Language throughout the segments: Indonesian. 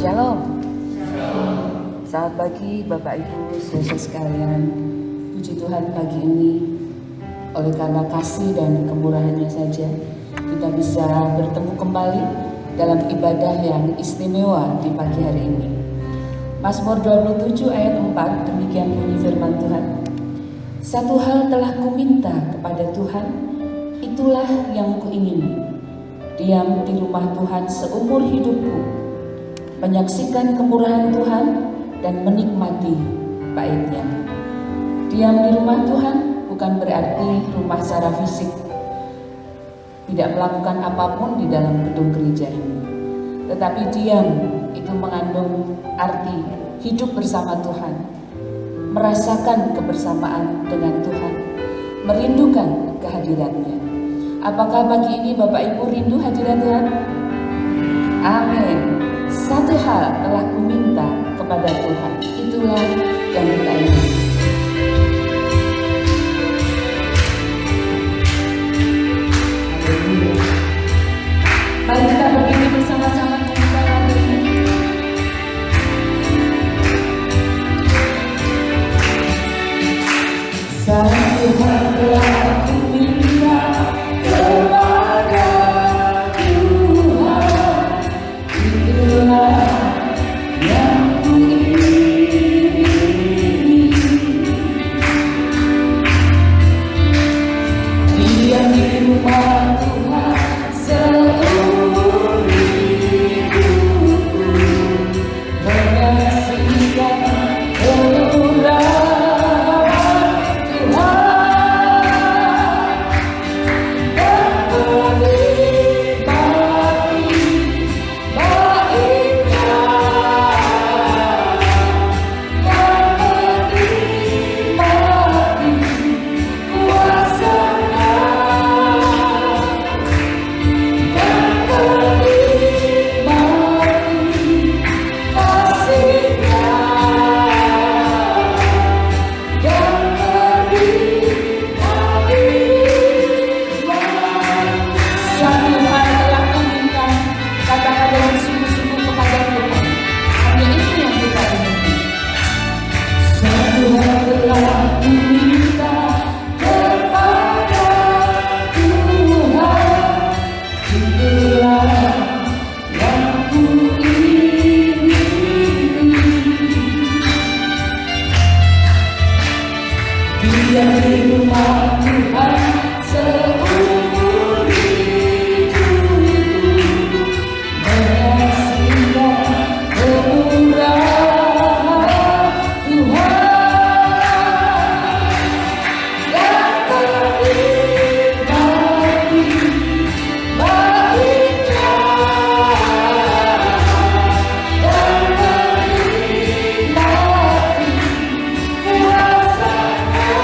Shalom. Selamat pagi Bapak Ibu saudara sekalian. Puji Tuhan pagi ini oleh karena kasih dan kemurahannya saja kita bisa bertemu kembali dalam ibadah yang istimewa di pagi hari ini. Mazmur 27 ayat 4 demikian bunyi firman Tuhan. Satu hal telah kuminta kepada Tuhan, itulah yang kuingini, diam di rumah Tuhan seumur hidupku, menyaksikan kemurahan Tuhan dan menikmati baiknya. Diam di rumah Tuhan bukan berarti rumah secara fisik, tidak melakukan apapun di dalam gedung gereja ini. Tetapi diam itu mengandung arti hidup bersama Tuhan, merasakan kebersamaan dengan Tuhan, merindukan kehadirannya. Apakah pagi ini Bapak Ibu rindu hadirat Tuhan? Amin. Satu hal telah kuminta kepada Tuhan, itulah yang kita ingin. Mari kita berdiri bersama-sama menyanyikan lagu ini. Satu hal telah kuminta kepada Tuhan, itulah yang kuingini. Diam di rumah Tuhan seumur hidupku, menyaksikan kemurahan Tuhan dan menikmati baiknya, dan menikmati kuasa-Nya, dan menikmati kasih-Nya, dan menikmati satu hal telah kuminta, katakan dengan sungguh-sungguh kepada Tuhan. Hanya itu yang kita inginkan. Satu hal telah kuminta kepada Tuhan, itulah yang kuingini. Diam di rumah Tuhan seumur hidupku, menyaksikan kemurahan Tuhan dan menikmati baiknya, dan menikmati kuasa-Nya,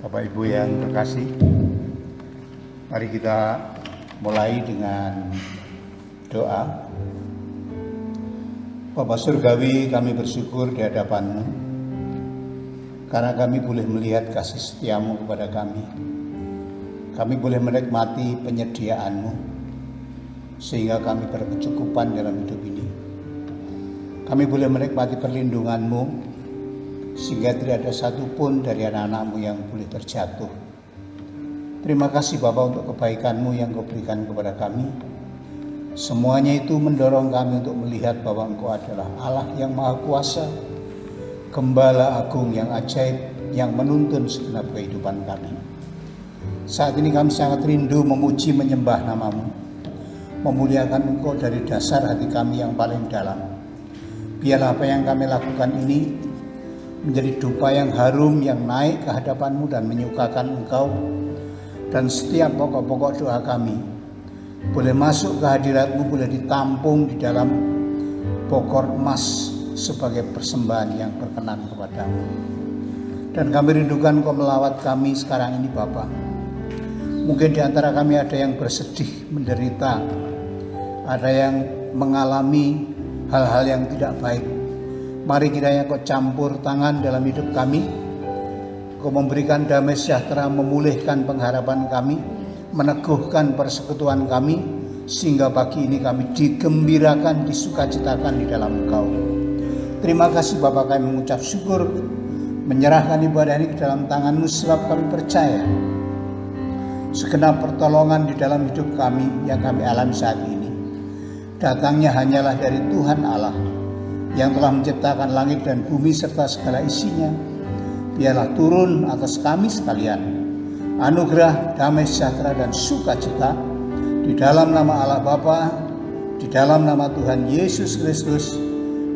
Bapak Ibu yang terkasih, mari kita mulai dengan doa. Bapa Surgawi, kami bersyukur di hadapan-Mu karena kami boleh melihat kasih setia-Mu kepada kami. Kami boleh menikmati penyediaan-Mu sehingga kami berkecukupan dalam hidup ini. Kami boleh menikmati perlindungan-Mu sehingga tidak ada satupun dari anak-anak-Mu yang boleh terjatuh. Terima kasih Bapa untuk kebaikan-Mu yang Kau berikan kepada kami. Semuanya itu mendorong kami untuk melihat bahwa Engkau adalah Allah yang Maha Kuasa, Gembala Agung yang ajaib, yang menuntun segenap kehidupan kami. Saat ini kami sangat rindu memuji menyembah nama-Mu, memuliakan Engkau dari dasar hati kami yang paling dalam. Biarlah apa yang kami lakukan ini menjadi dupa yang harum yang naik ke hadapan-Mu dan menyukakan Engkau, dan setiap pokok-pokok doa kami boleh masuk ke hadirat-Mu, boleh ditampung di dalam pokor emas sebagai persembahan yang berkenan kepada-Mu. Dan kami rindukan Engkau melawat kami sekarang ini Bapa. Mungkin di antara kami ada yang bersedih, menderita, ada yang mengalami hal-hal yang tidak baik. Mari kiranya Kau campur tangan dalam hidup kami. Kau memberikan damai sejahtera, memulihkan pengharapan kami, meneguhkan persekutuan kami, sehingga pagi ini kami digembirakan, disukacitakan di dalam Engkau. Terima kasih Bapa, kami mengucap syukur, menyerahkan ibadah ini ke dalam tangan-Mu, sebab kami percaya segenap pertolongan di dalam hidup kami yang kami alami saat ini datangnya hanyalah dari Tuhan Allah yang telah menciptakan langit dan bumi serta segala isinya. Biarlah turun atas kami sekalian anugerah, damai sejahtera dan sukacita di dalam nama Allah Bapa, di dalam nama Tuhan Yesus Kristus,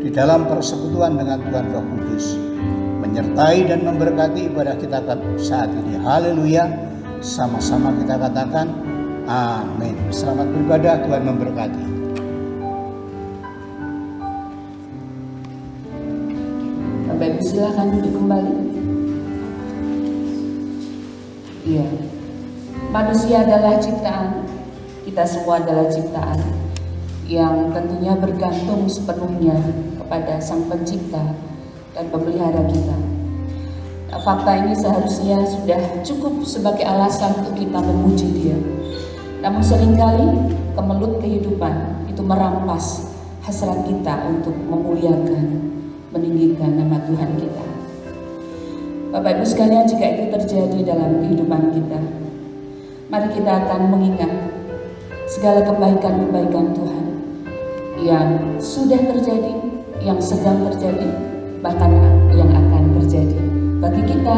di dalam persekutuan dengan Tuhan Roh Kudus, menyertai dan memberkati ibadah kita saat ini. Haleluya. Sama-sama kita katakan amin. Selamat beribadah, Tuhan memberkati. Bapak Ibu silakan duduk kembali. Iya, manusia adalah ciptaan, kita semua adalah ciptaan yang tentunya bergantung sepenuhnya kepada Sang Pencipta dan Pemelihara kita. Nah, fakta ini seharusnya sudah cukup sebagai alasan untuk kita memuji Dia. Namun seringkali kemelut kehidupan itu merampas hasrat kita untuk memuliakan, meninggikan nama Tuhan kita. Bapak Ibu sekalian, jika itu terjadi dalam kehidupan kita, mari kita akan mengingat segala kebaikan-kebaikan Tuhan yang sudah terjadi, yang sedang terjadi, bahkan yang akan terjadi bagi kita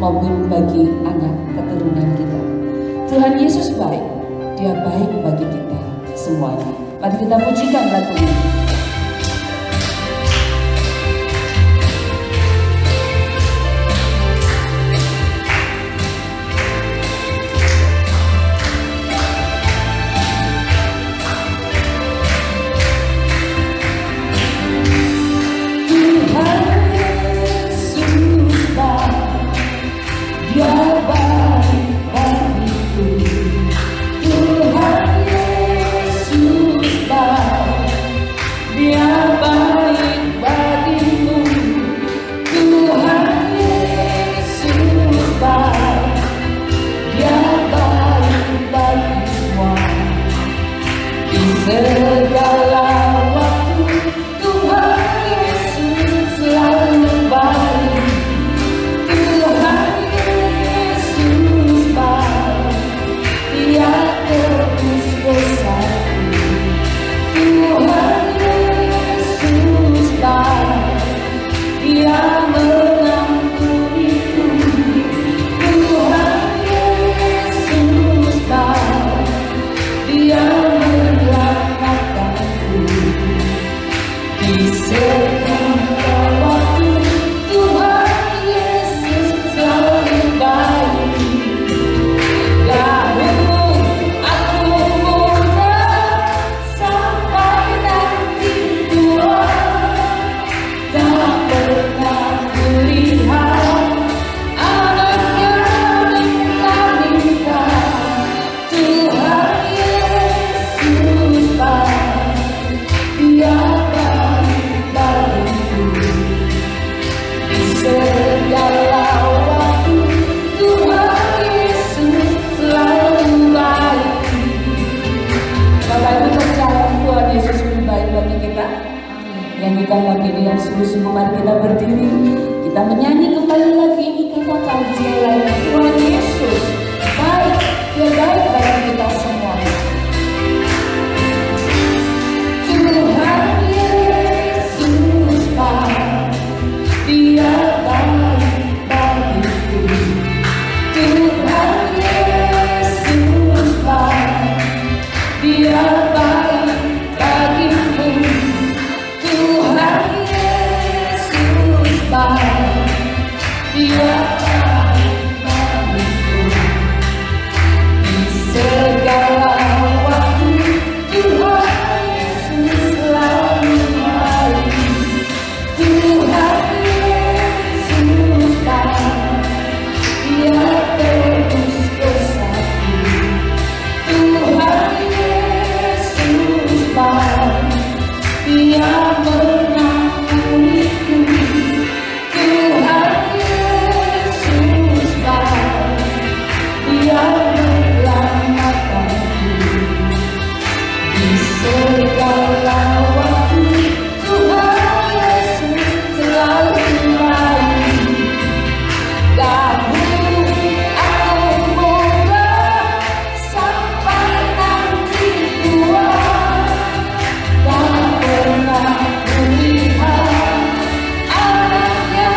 maupun bagi anak keturunan kita. Tuhan Yesus baik, Dia baik bagi kita semuanya. Mari kita pujikan lagu ini. segala waktu Tuhan Yesus selalu baik. Bapak Ibu percaya Tuhan Yesus lebih baik bagi kita? Yang kita lagi dengan sungguh-sungguh, mari kita berdiri, kita menyanyi kembali lagi ini, katakan sekali lagi, Tuhan Yesus baik, Dia baik bagi kita semua. Tuhan Yesus baik, Dia baik bagiku. Tuhan Yesus baik, Dia baik bagimu. Tuhan Yesus baik, Dia baik bagiku. Di segala waktu Tuhan Yesus selalu baik. Tuhan Yesus baik, Dia tebus dosaku. Tuhan Yesus baik, Dia mengampuniku. Tuhan Yesus baik, Dia menyelamatkanku. Di segala waktu Tuhan Yesus selalu baik. Dahulu aku muda sampai nanti tua, tak pernah kulihat anaknya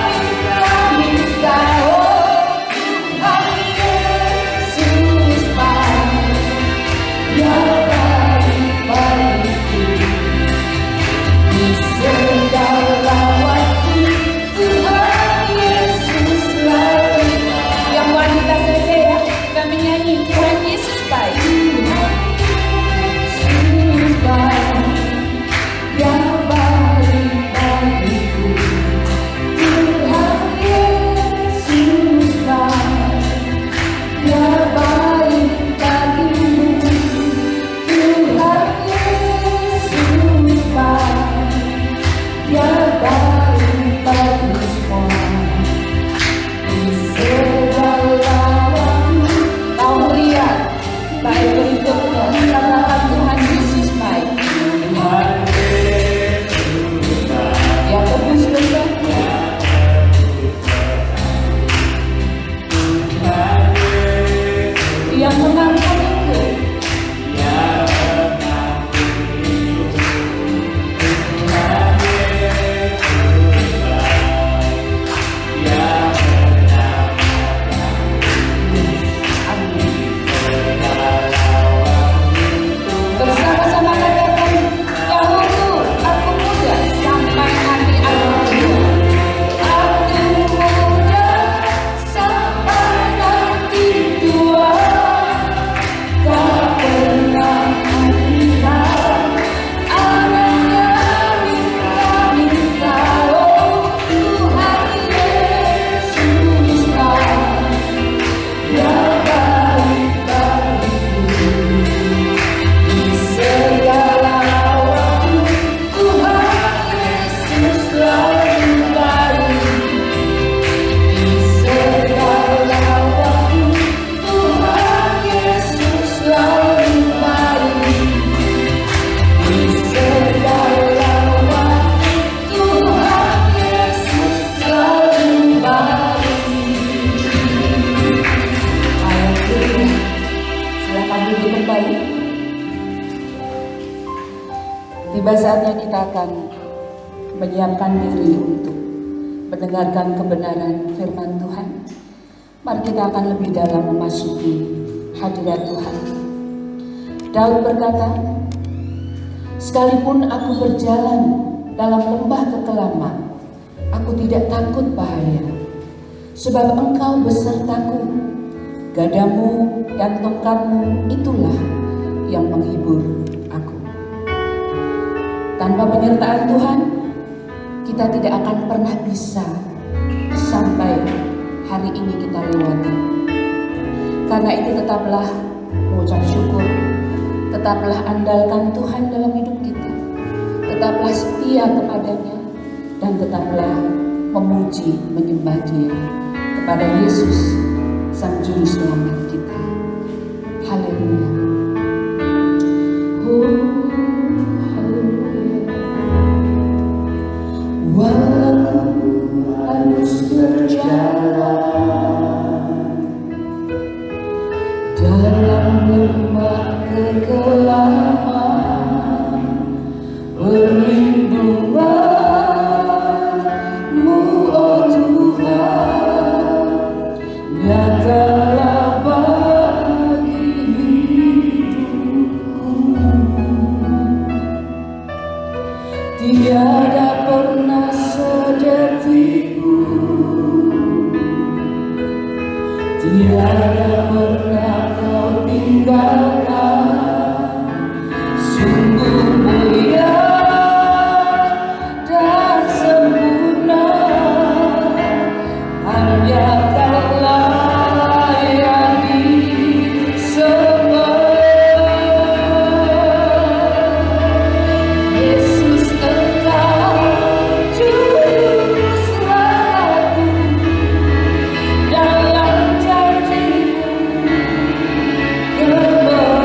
minta-minta. Oh, Tuhan Yesus baik, Dia baik bagiku. Di segala waktu Tuhan Yesus selalu baik. Yang wanita saja ya, kami nyanyi Tuhan Yesus baik. Tuhan Yesus baik, Dia baik bagiku. Tuhan Yesus baik, Dia baik bagimu. Tuhan Yesus baik, Dia baik bagi semua. Di segala waktu kau melihat baik berikutnya, katakan Tuhan Yesus baik. Dia tebus dosaku. Dia mengampuniku. Bersama-sama katakan, dahulu aku muda sampai nanti aku tua. Aku muda sampai nanti tua, tak pernah melihat anaknya minta-minta. Oh, Tuhan Yesus baik, Dia baik bagiku. Di segala waktu Tuhan Yesus selalu baik. Di segala waktu Tuhan Yesus selalu baik. Di segala waktu Tuhan Yesus selalu baik. Haleluya. Silakan duduk kembali. Tiba saatnya kita akan menyiapkan diri untuk mendengarkan kebenaran firman Tuhan. Mari kita akan lebih dalam memasuki hadirat Tuhan. Daud berkata, sekalipun aku berjalan dalam lembah kekelaman, aku tidak takut bahaya, sebab Engkau besertaku. Gadamu dan tongkatmu itulah yang menghibur aku. Tanpa penyertaan Tuhan, kita tidak akan pernah bisa sampai hari ini kita lewati. Karena itu tetaplah mengucap syukur, tetaplah andalkan Tuhan dalam hidup kita, tetaplah setia kepadanya, dan tetaplah memuji, menyembah Dia kepada Yesus, Sang Juru Selamat kita. Haleluya. Oh, haleluya. Walau harus berjalan dalam lembah kegelapan, perlindungan-Mu, oh Tuhan, nyatalah bagi hidupku. Tiada pernah sedetik pun, tiada pernah Kau tinggalkan. Sungguh mulia dan sempurna, hanya Kaulah yang disembah. Yesus, Engkau Juru Selamatku, dalam janji-Mu kebenaran.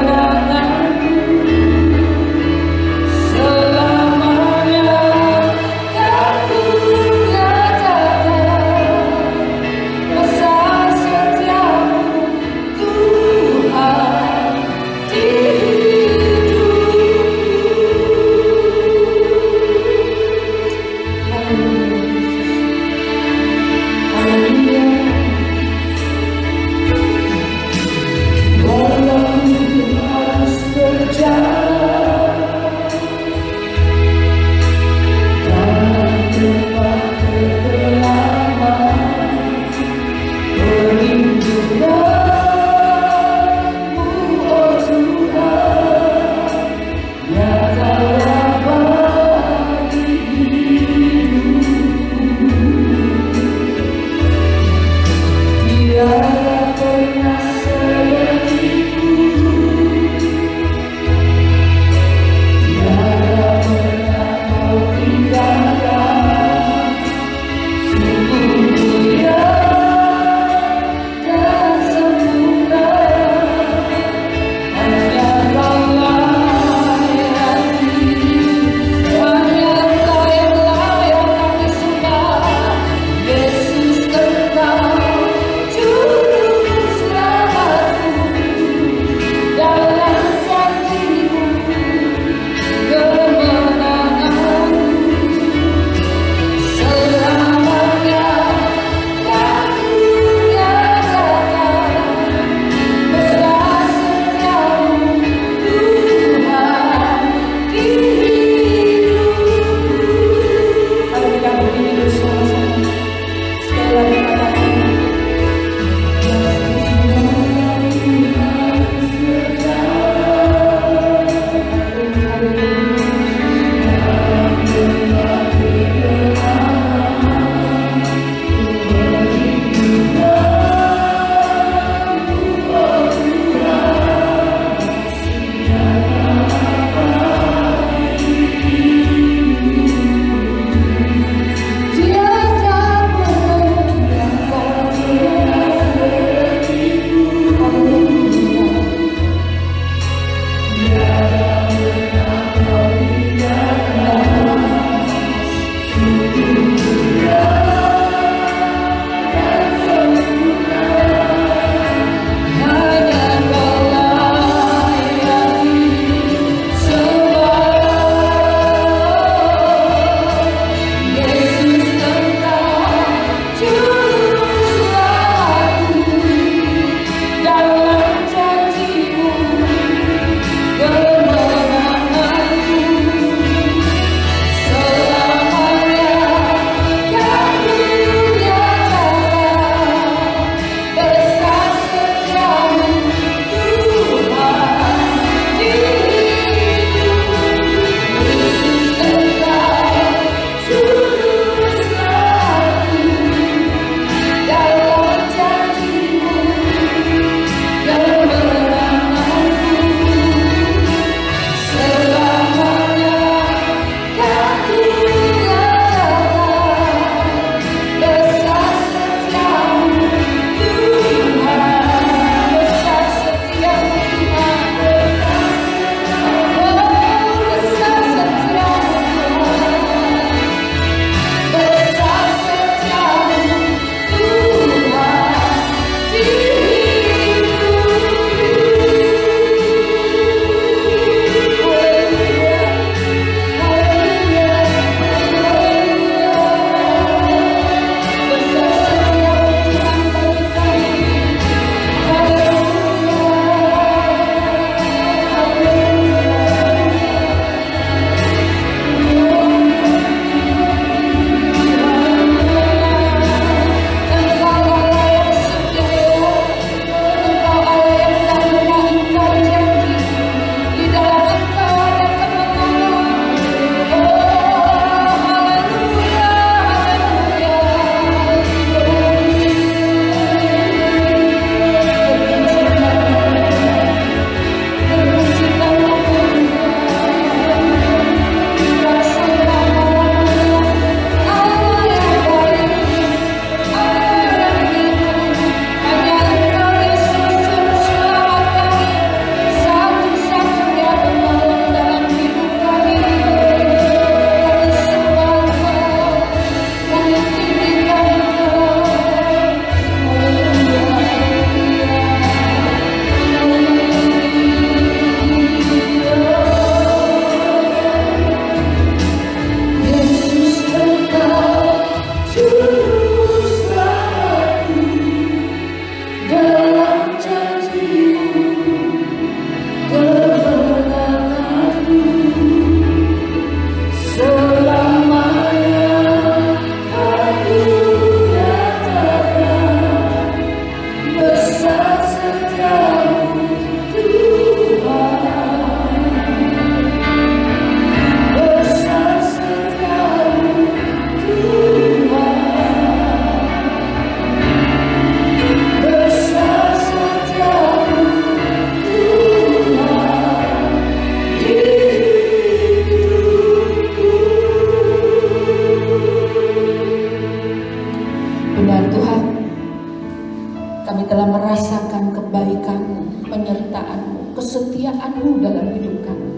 Kami telah merasakan kebaikan-Mu, penyertaan-Mu, kesetiaan-Mu dalam hidup kami.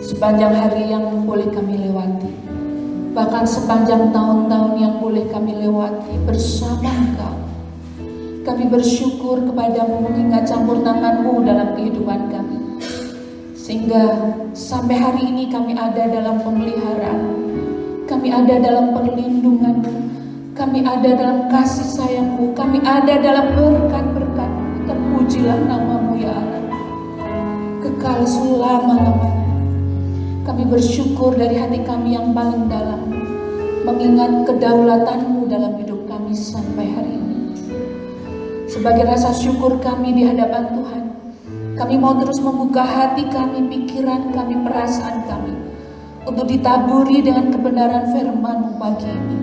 Sepanjang hari yang boleh kami lewati, bahkan sepanjang tahun-tahun yang boleh kami lewati bersama Engkau. Kami bersyukur kepadamu mengingat campur tangan-Mu dalam kehidupan kami. Sehingga sampai hari ini kami ada dalam pemeliharaan-Mu, kami ada dalam perlindungan-Mu, kami ada dalam kasih sayang-Mu, kami ada dalam berkat-berkat-Mu. Terpujilah nama-Mu ya Allah, kekal selama-lamanya. Kami bersyukur dari hati kami yang paling dalam, mengingat kedaulatan-Mu dalam hidup kami sampai hari ini. Sebagai rasa syukur kami di hadapan Tuhan, kami mau terus membuka hati kami, pikiran kami, perasaan kami, untuk ditaburi dengan kebenaran firman-Mu pagi ini.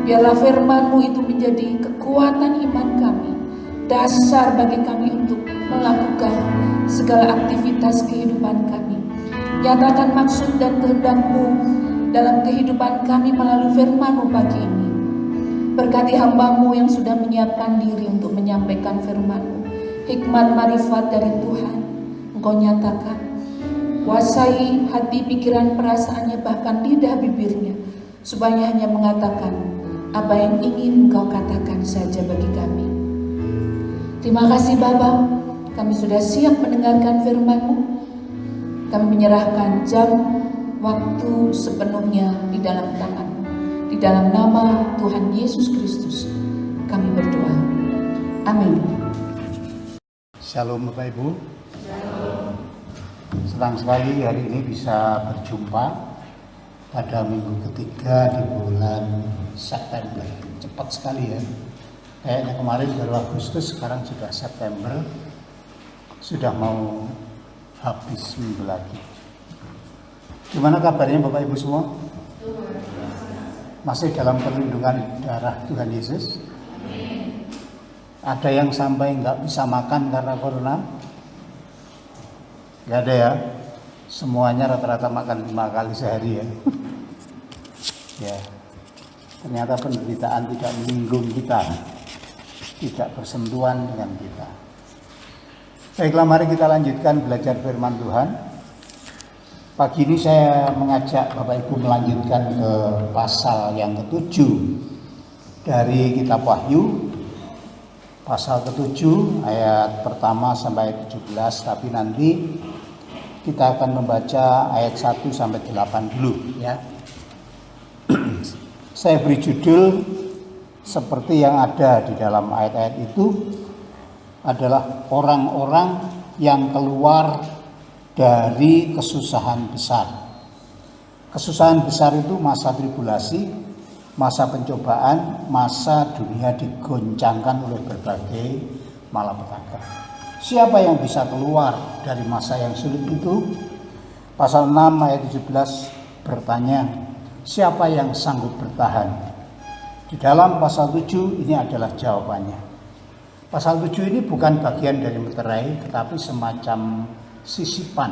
Biarlah firman-Mu itu menjadi kekuatan iman kami, dasar bagi kami untuk melakukan segala aktivitas kehidupan kami. Nyatakan maksud dan kehendak-Mu dalam kehidupan kami melalui firman-Mu pagi ini. Berkati hamba-Mu yang sudah menyiapkan diri untuk menyampaikan firman-Mu. Hikmat marifat dari Tuhan Engkau nyatakan. Kuasai hati, pikiran, perasaannya, bahkan lidah bibirnya, supaya hanya mengatakan apa yang ingin Engkau katakan saja bagi kami. Terima kasih Bapa, kami sudah siap mendengarkan firman-Mu. Kami menyerahkan jam, waktu sepenuhnya di dalam tangan. Di dalam nama Tuhan Yesus Kristus kami berdoa. Amin. Shalom Bapak Ibu. Senang sekali hari ini bisa berjumpa pada minggu ketiga di bulan September. Cepat sekali ya. Kayaknya kemarin baru Agustus, sekarang sudah September. Sudah mau habis minggu lagi. Gimana kabarnya Bapak Ibu semua? Masih dalam perlindungan darah Tuhan Yesus? Ada yang sampai nggak bisa makan karena corona? Nggak ada ya? Semuanya rata-rata makan 5 kali sehari ya. Ya, ternyata penderitaan tidak menyinggung kita, tidak bersentuhan dengan kita. Baiklah, mari kita lanjutkan belajar firman Tuhan. Pagi ini saya mengajak Bapak Ibu melanjutkan ke pasal yang ke-7 dari kitab Wahyu. Pasal ke-7 ayat pertama sampai ayat 17, tapi nanti kita akan membaca ayat 1 sampai 8 dulu ya. Saya beri judul seperti yang ada di dalam ayat-ayat itu adalah orang-orang yang keluar dari kesusahan besar. Kesusahan besar itu masa tribulasi, masa pencobaan, masa dunia digoncangkan oleh berbagai malapetaka. Siapa yang bisa keluar dari masa yang sulit itu? Pasal 6 ayat 17 bertanya, siapa yang sanggup bertahan? Di dalam pasal 7 ini adalah jawabannya. Pasal 7 ini bukan bagian dari meterai, tetapi semacam sisipan.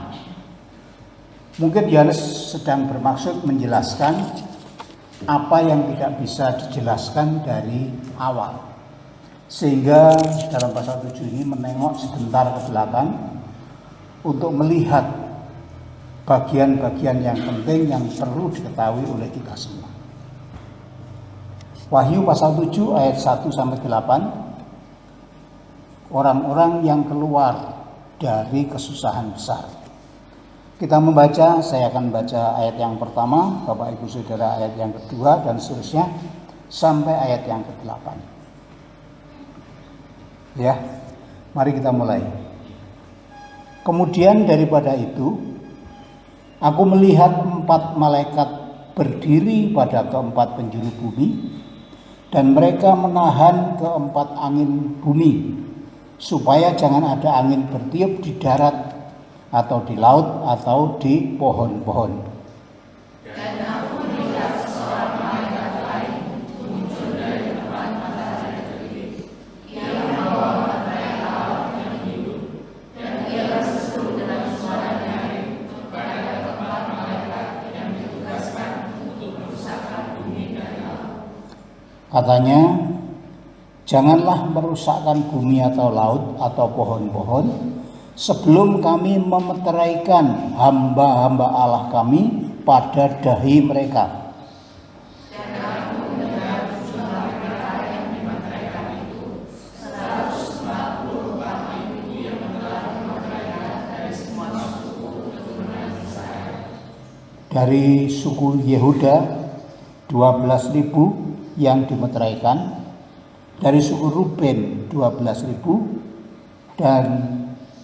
Mungkin Yohanes sedang bermaksud menjelaskan apa yang tidak bisa dijelaskan dari awal, sehingga dalam pasal 7 ini menengok sebentar ke belakang untuk melihat bagian-bagian yang penting yang perlu diketahui oleh kita semua. Wahyu pasal 7 ayat 1 sampai 8, orang-orang yang keluar dari kesusahan besar. Kita membaca, saya akan baca ayat yang pertama, Bapak Ibu Saudara ayat yang kedua dan seterusnya sampai ayat yang ke-8. Ya, mari kita mulai. Kemudian daripada itu, aku melihat 4 malaikat berdiri pada keempat penjuru bumi, dan mereka menahan keempat angin bumi, supaya jangan ada angin bertiup di darat atau di laut atau di pohon-pohon. Dan aku melihat seorang malaikat lain muncul dari tempat matahari terbit. Ia membawa materai laut yang hidup, dan ia berseru dengan suara nyaring kepada keempat malaikat yang ditugaskan untuk merusakkan bumi dan laut. Katanya, Janganlah merusakkan bumi atau laut atau pohon-pohon sebelum kami memeteraikan hamba-hamba Allah kami pada dahi mereka. Dari suku Yehuda 12.000 yang dimeteraikan, dari suku Ruben 12.000, dan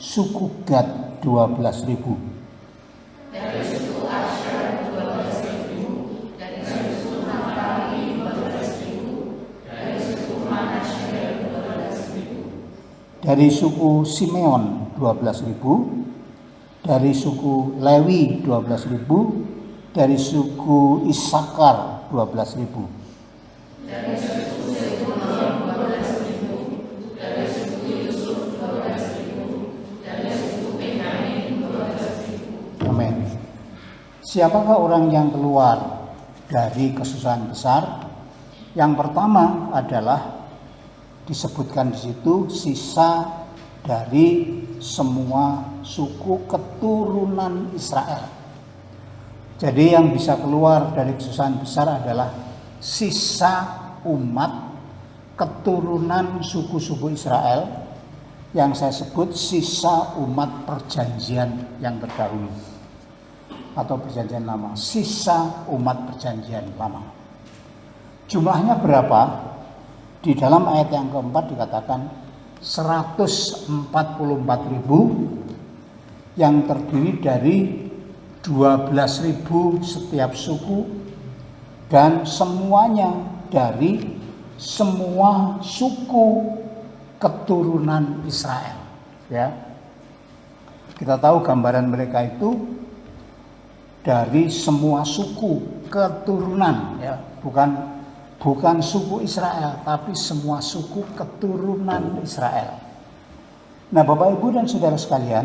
suku Gad 12.000. Dari suku Asher 12.000, dari suku Naftali 12.000, dari suku Manasye 12.000. Dari suku Simeon 12.000, dari suku Lewi 12.000, dari suku Isakar 12.000. Dari suku Zebulon 12.000, dari suku Yusuf 12.000, dari suku Benyamin 12.000. Amin. Siapakah orang yang keluar dari kesusahan besar? Yang pertama adalah disebutkan di situ sisa dari semua suku keturunan Israel. Jadi yang bisa keluar dari kesusahan besar adalah sisa umat keturunan suku-suku Israel yang saya sebut sisa umat perjanjian yang terdahulu atau perjanjian lama, sisa umat perjanjian lama. Jumlahnya berapa? Di dalam ayat yang keempat dikatakan 144.000 yang terdiri dari 12.000 setiap suku dan semuanya dari semua suku keturunan Israel. Ya, kita tahu gambaran mereka itu dari semua suku keturunan, ya, bukan suku Israel, tapi semua suku keturunan Israel. Nah, Bapak Ibu dan saudara sekalian,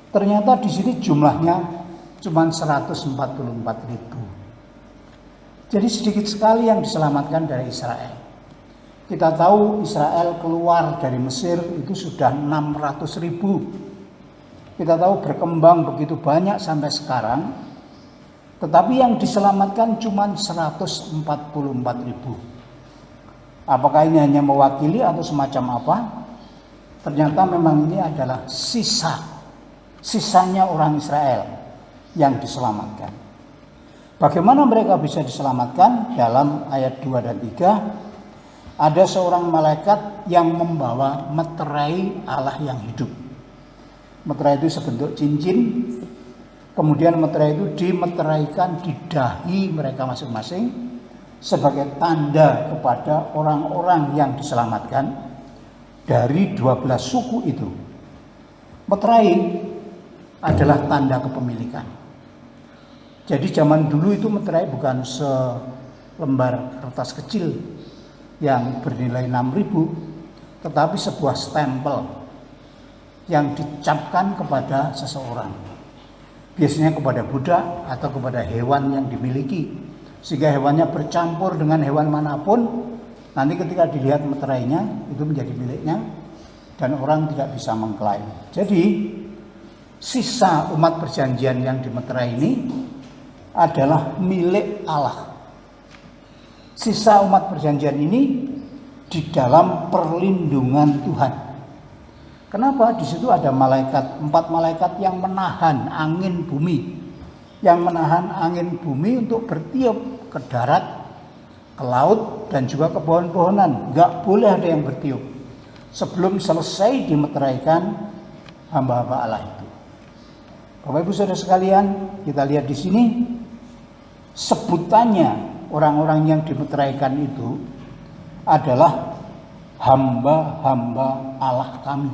ternyata di sini jumlahnya cuma 144.000. Jadi sedikit sekali yang diselamatkan dari Israel. Kita tahu Israel keluar dari Mesir itu sudah 600.000. Kita tahu berkembang begitu banyak sampai sekarang. Tetapi yang diselamatkan cuma 144.000. Apakah ini hanya mewakili atau semacam apa? Ternyata memang ini adalah sisanya orang Israel yang diselamatkan. Bagaimana mereka bisa diselamatkan? Dalam ayat 2 dan 3 ada seorang malaikat yang membawa meterai Allah yang hidup. Meterai itu sebentuk cincin. Kemudian meterai itu dimeteraikan di dahi mereka masing-masing sebagai tanda kepada orang-orang yang diselamatkan dari 12 suku itu. Meterai adalah tanda kepemilikan. Jadi zaman dulu itu meterai bukan selembar kertas kecil yang bernilai 6.000, tetapi sebuah stempel yang dicapkan kepada seseorang. Biasanya kepada budak atau kepada hewan yang dimiliki, sehingga hewannya bercampur dengan hewan manapun, nanti ketika dilihat meterainya itu menjadi miliknya dan orang tidak bisa mengklaim. Jadi sisa umat perjanjian yang dimeterai ini adalah milik Allah. Sisa umat perjanjian ini di dalam perlindungan Tuhan. Kenapa? Di situ ada malaikat, 4 malaikat yang menahan angin bumi, yang menahan angin bumi untuk bertiup ke darat, ke laut, dan juga ke pohon-pohonan. Gak boleh ada yang bertiup sebelum selesai dimeteraikan hamba-hamba Allah itu. Bapak Ibu Saudara sekalian, kita lihat di sini sebutannya orang-orang yang dimeteraikan itu adalah hamba-hamba Allah kami.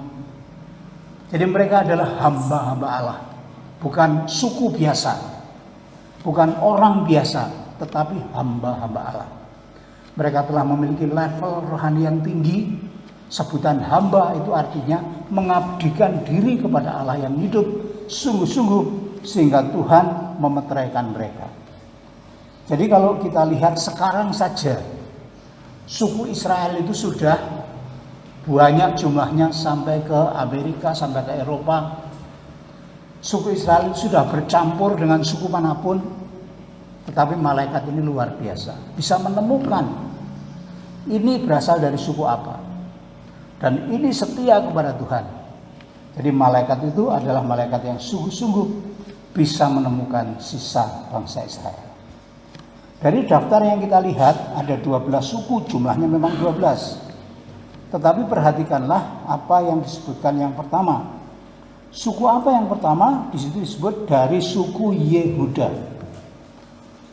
Jadi mereka adalah hamba-hamba Allah, bukan suku biasa, bukan orang biasa, tetapi hamba-hamba Allah. Mereka telah memiliki level rohani yang tinggi. Sebutan hamba itu artinya mengabdikan diri kepada Allah yang hidup sungguh-sungguh sehingga Tuhan memeteraikan mereka. Jadi kalau kita lihat sekarang saja Suku Israel itu sudah banyak jumlahnya sampai ke Amerika, sampai ke Eropa. Suku Israel itu sudah bercampur dengan suku manapun. Tetapi malaikat ini luar biasa, bisa menemukan ini berasal dari suku apa. Dan ini setia kepada Tuhan. Jadi malaikat itu adalah malaikat yang sungguh-sungguh bisa menemukan sisa bangsa Israel. Dari daftar yang kita lihat ada 12 suku, jumlahnya memang 12. Tetapi perhatikanlah apa yang disebutkan yang pertama. Suku apa yang pertama? Di situ disebut dari suku Yehuda.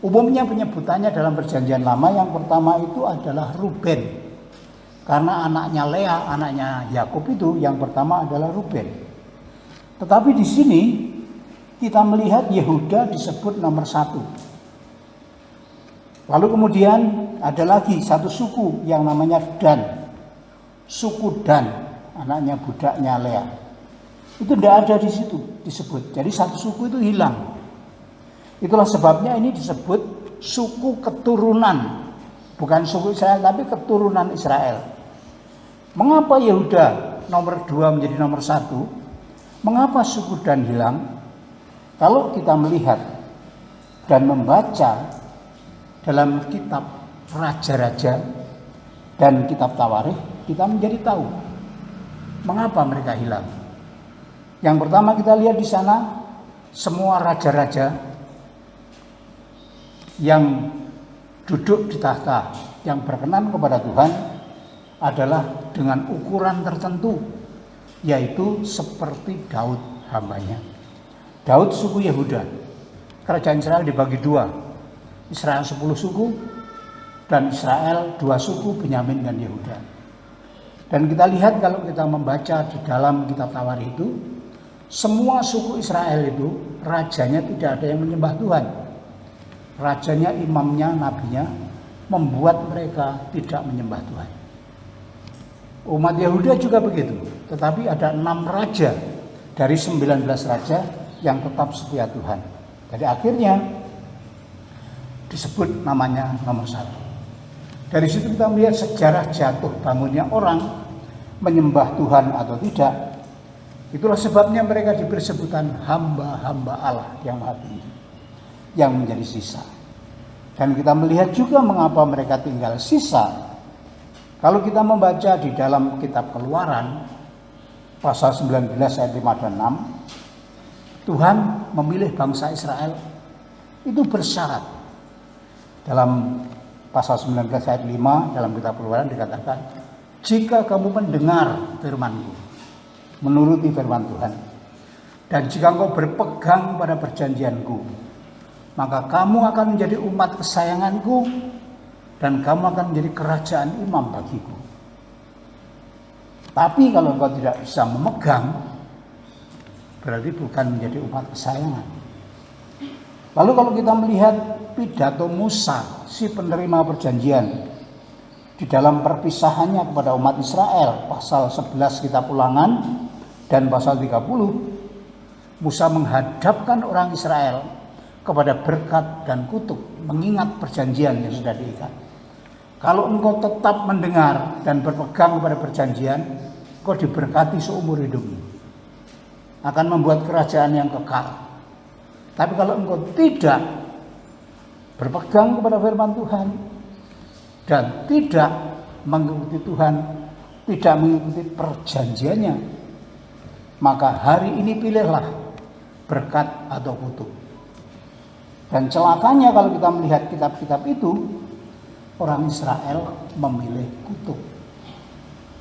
Umumnya penyebutannya dalam Perjanjian Lama yang pertama itu adalah Ruben. Karena anaknya Lea, anaknya Yakub itu yang pertama adalah Ruben. Tetapi di sini kita melihat Yehuda disebut nomor 1. Lalu kemudian ada lagi satu suku yang namanya Dan. Suku Dan, anaknya budaknya Lea. Itu tidak ada di situ disebut. Jadi satu suku itu hilang. Itulah sebabnya ini disebut suku keturunan. Bukan suku Israel tapi keturunan Israel. Mengapa Yehuda nomor 2 menjadi nomor 1? Mengapa suku Dan hilang? Kalau kita melihat dan membaca dalam kitab Raja-Raja dan kitab Tawarikh, kita menjadi tahu mengapa mereka hilang. Yang pertama kita lihat di sana semua raja-raja yang duduk di tahta yang berkenan kepada Tuhan adalah dengan ukuran tertentu, yaitu seperti Daud hambanya. Daud suku Yehuda. Kerajaan Israel dibagi 2. Israel 10 suku dan Israel 2 suku, Benyamin dan Yehuda. Dan kita lihat kalau kita membaca di dalam kitab Tawarikh itu, semua suku Israel itu rajanya tidak ada yang menyembah Tuhan. Rajanya, imamnya, nabinya membuat mereka tidak menyembah Tuhan. Umat Yehuda juga begitu. Tetapi ada 6 raja dari 19 raja yang tetap setia Tuhan. Jadi akhirnya disebut namanya nomor 1. Dari situ kita melihat sejarah jatuh bangunnya orang menyembah Tuhan atau tidak. Itulah sebabnya mereka diberi sebutan hamba-hamba Allah yang Maha Tinggi, yang menjadi sisa. Dan kita melihat juga mengapa mereka tinggal sisa. Kalau kita membaca di dalam kitab Keluaran pasal 19 ayat 5 dan 6, Tuhan memilih bangsa Israel itu bersyarat. Dalam pasal 19 ayat 5 dalam kitab Keluaran dikatakan, jika kamu mendengar firman-Ku, menuruti firman Tuhan, dan jika engkau berpegang pada perjanjian-Ku, maka kamu akan menjadi umat kesayangan-Ku, dan kamu akan menjadi kerajaan imam bagiku. Tapi kalau engkau tidak bisa memegang, berarti bukan menjadi umat kesayangan. Lalu kalau kita melihat pidato Musa, si penerima perjanjian, di dalam perpisahannya kepada umat Israel, pasal 11 kitab Ulangan dan pasal 30, Musa menghadapkan orang Israel kepada berkat dan kutuk, mengingat perjanjian yang sudah diikat. Kalau engkau tetap mendengar dan berpegang kepada perjanjian, engkau diberkati seumur hidupmu, akan membuat kerajaan yang kekal. Tapi kalau engkau tidak berpegang kepada firman Tuhan dan tidak mengikuti Tuhan, tidak mengikuti perjanjiannya, maka hari ini pilihlah berkat atau kutuk. Dan celakanya kalau kita melihat kitab-kitab itu, orang Israel memilih kutuk.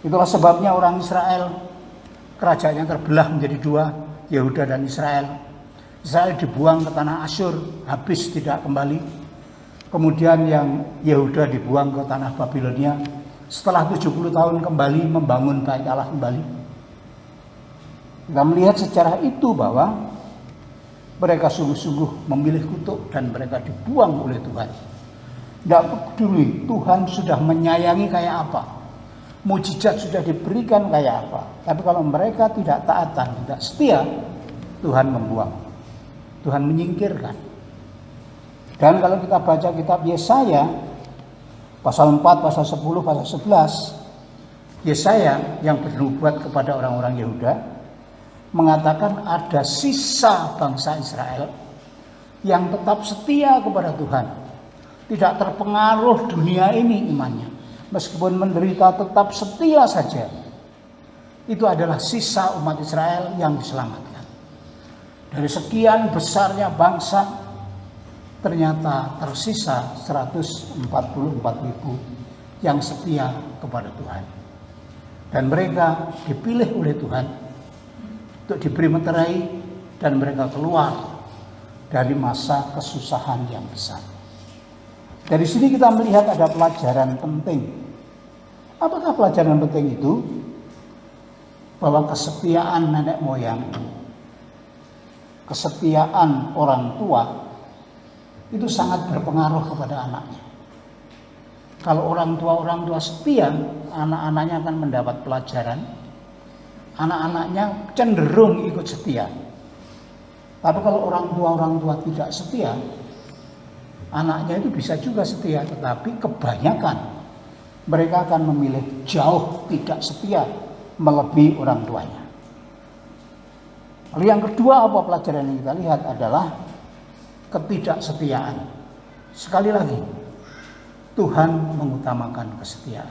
Itulah sebabnya orang Israel, kerajaannya terbelah menjadi 2, Yehuda dan Israel. Israel dibuang ke tanah Asyur, habis tidak kembali. Kemudian yang Yehuda dibuang ke tanah Babilonia, setelah 70 tahun kembali membangun bait Allah kembali. Kita melihat sejarah itu bahwa mereka sungguh-sungguh memilih kutuk dan mereka dibuang oleh Tuhan. Tidak peduli Tuhan sudah menyayangi kayak apa, mujizat sudah diberikan kayak apa, tapi kalau mereka tidak taatan, tidak setia, Tuhan membuang, Tuhan menyingkirkan. Dan kalau kita baca kitab Yesaya, Pasal 4, pasal 10, pasal 11, Yesaya yang bernubuat kepada orang-orang Yehuda mengatakan ada sisa bangsa Israel yang tetap setia kepada Tuhan. Tidak terpengaruh dunia ini imannya. Meskipun menderita tetap setia saja. Itu adalah sisa umat Israel yang diselamatkan. Dari sekian besarnya bangsa, ternyata tersisa 144.000 yang setia kepada Tuhan. Dan mereka dipilih oleh Tuhan untuk diberi meterai dan mereka keluar dari masa kesusahan yang besar. Dari sini kita melihat ada pelajaran penting. Apakah pelajaran penting itu? Bahwa kesetiaan nenek moyang, kesetiaan orang tua itu sangat berpengaruh kepada anaknya. Kalau orang tua setia, anak-anaknya akan mendapat pelajaran. Anak-anaknya cenderung ikut setia. Tapi kalau orang tua tidak setia, anaknya itu bisa juga setia, tetapi kebanyakan mereka akan memilih jauh tidak setia melebihi orang tuanya. Lalu yang kedua, apa pelajaran yang kita lihat adalah ketidaksetiaan. Sekali lagi, Tuhan mengutamakan kesetiaan.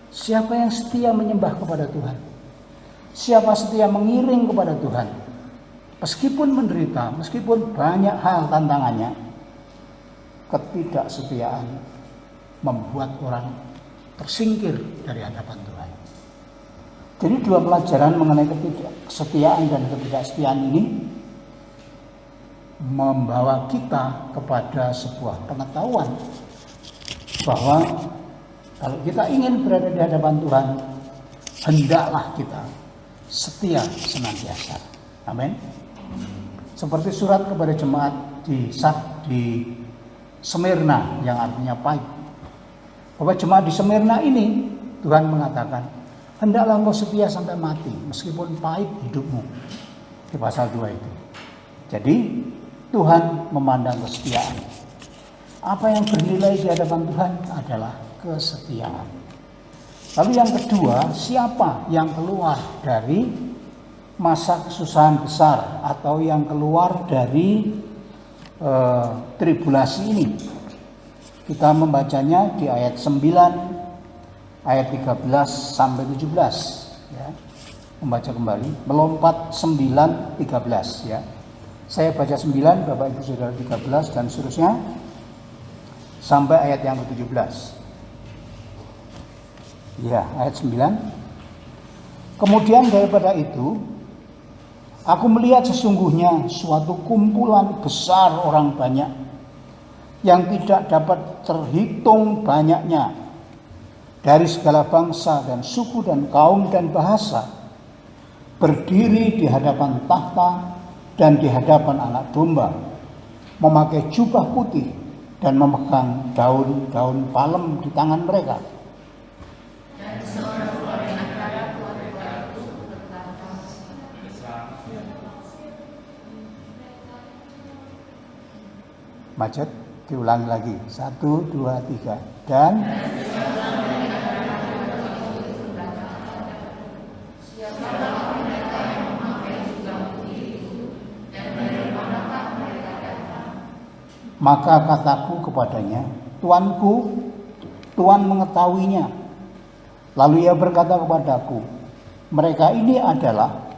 Siapa yang setia menyembah kepada Tuhan? Siapa setia mengiring kepada Tuhan? Meskipun menderita, meskipun banyak hal tantangannya, ketidaksetiaan membuat orang tersingkir dari hadapan Tuhan. Jadi dua pelajaran mengenai kesetiaan dan ketidaksetiaan ini membawa kita kepada sebuah pengetahuan bahwa kalau kita ingin berada di hadapan Tuhan, hendaklah kita setia senantiasa. Amin. Seperti surat kepada jemaat di Smyrna yang artinya pahit. Bahwa jemaat di Smyrna ini Tuhan mengatakan, hendaklah engkau setia sampai mati meskipun pahit hidupmu. Di pasal 2 itu. Jadi Tuhan memandang kesetiaan. Apa yang bernilai di hadapan Tuhan adalah kesetiaan. Lalu yang kedua, siapa yang keluar dari masa kesusahan besar atau yang keluar dari tribulasi ini? Kita membacanya di ayat 9, ayat 13 sampai 17 ya. Membaca kembali, melompat 9, 13 ya. Saya baca 9, Bapak Ibu Saudara 13 dan seterusnya sampai ayat yang ke-17. Ya, ayat 9. Kemudian daripada itu, aku melihat sesungguhnya suatu kumpulan besar orang banyak yang tidak dapat terhitung banyaknya dari segala bangsa dan suku dan kaum dan bahasa berdiri di hadapan tahta dan di hadapan anak domba, memakai jubah putih dan memegang daun-daun palem di tangan mereka. Dan seorang di antara keluarga itu berkata, Macet, diulangi lagi. 1, 2, 3. Dan maka kataku kepadanya, Tuanku, Tuhan mengetahuinya. Lalu ia berkata kepadaku, mereka ini adalah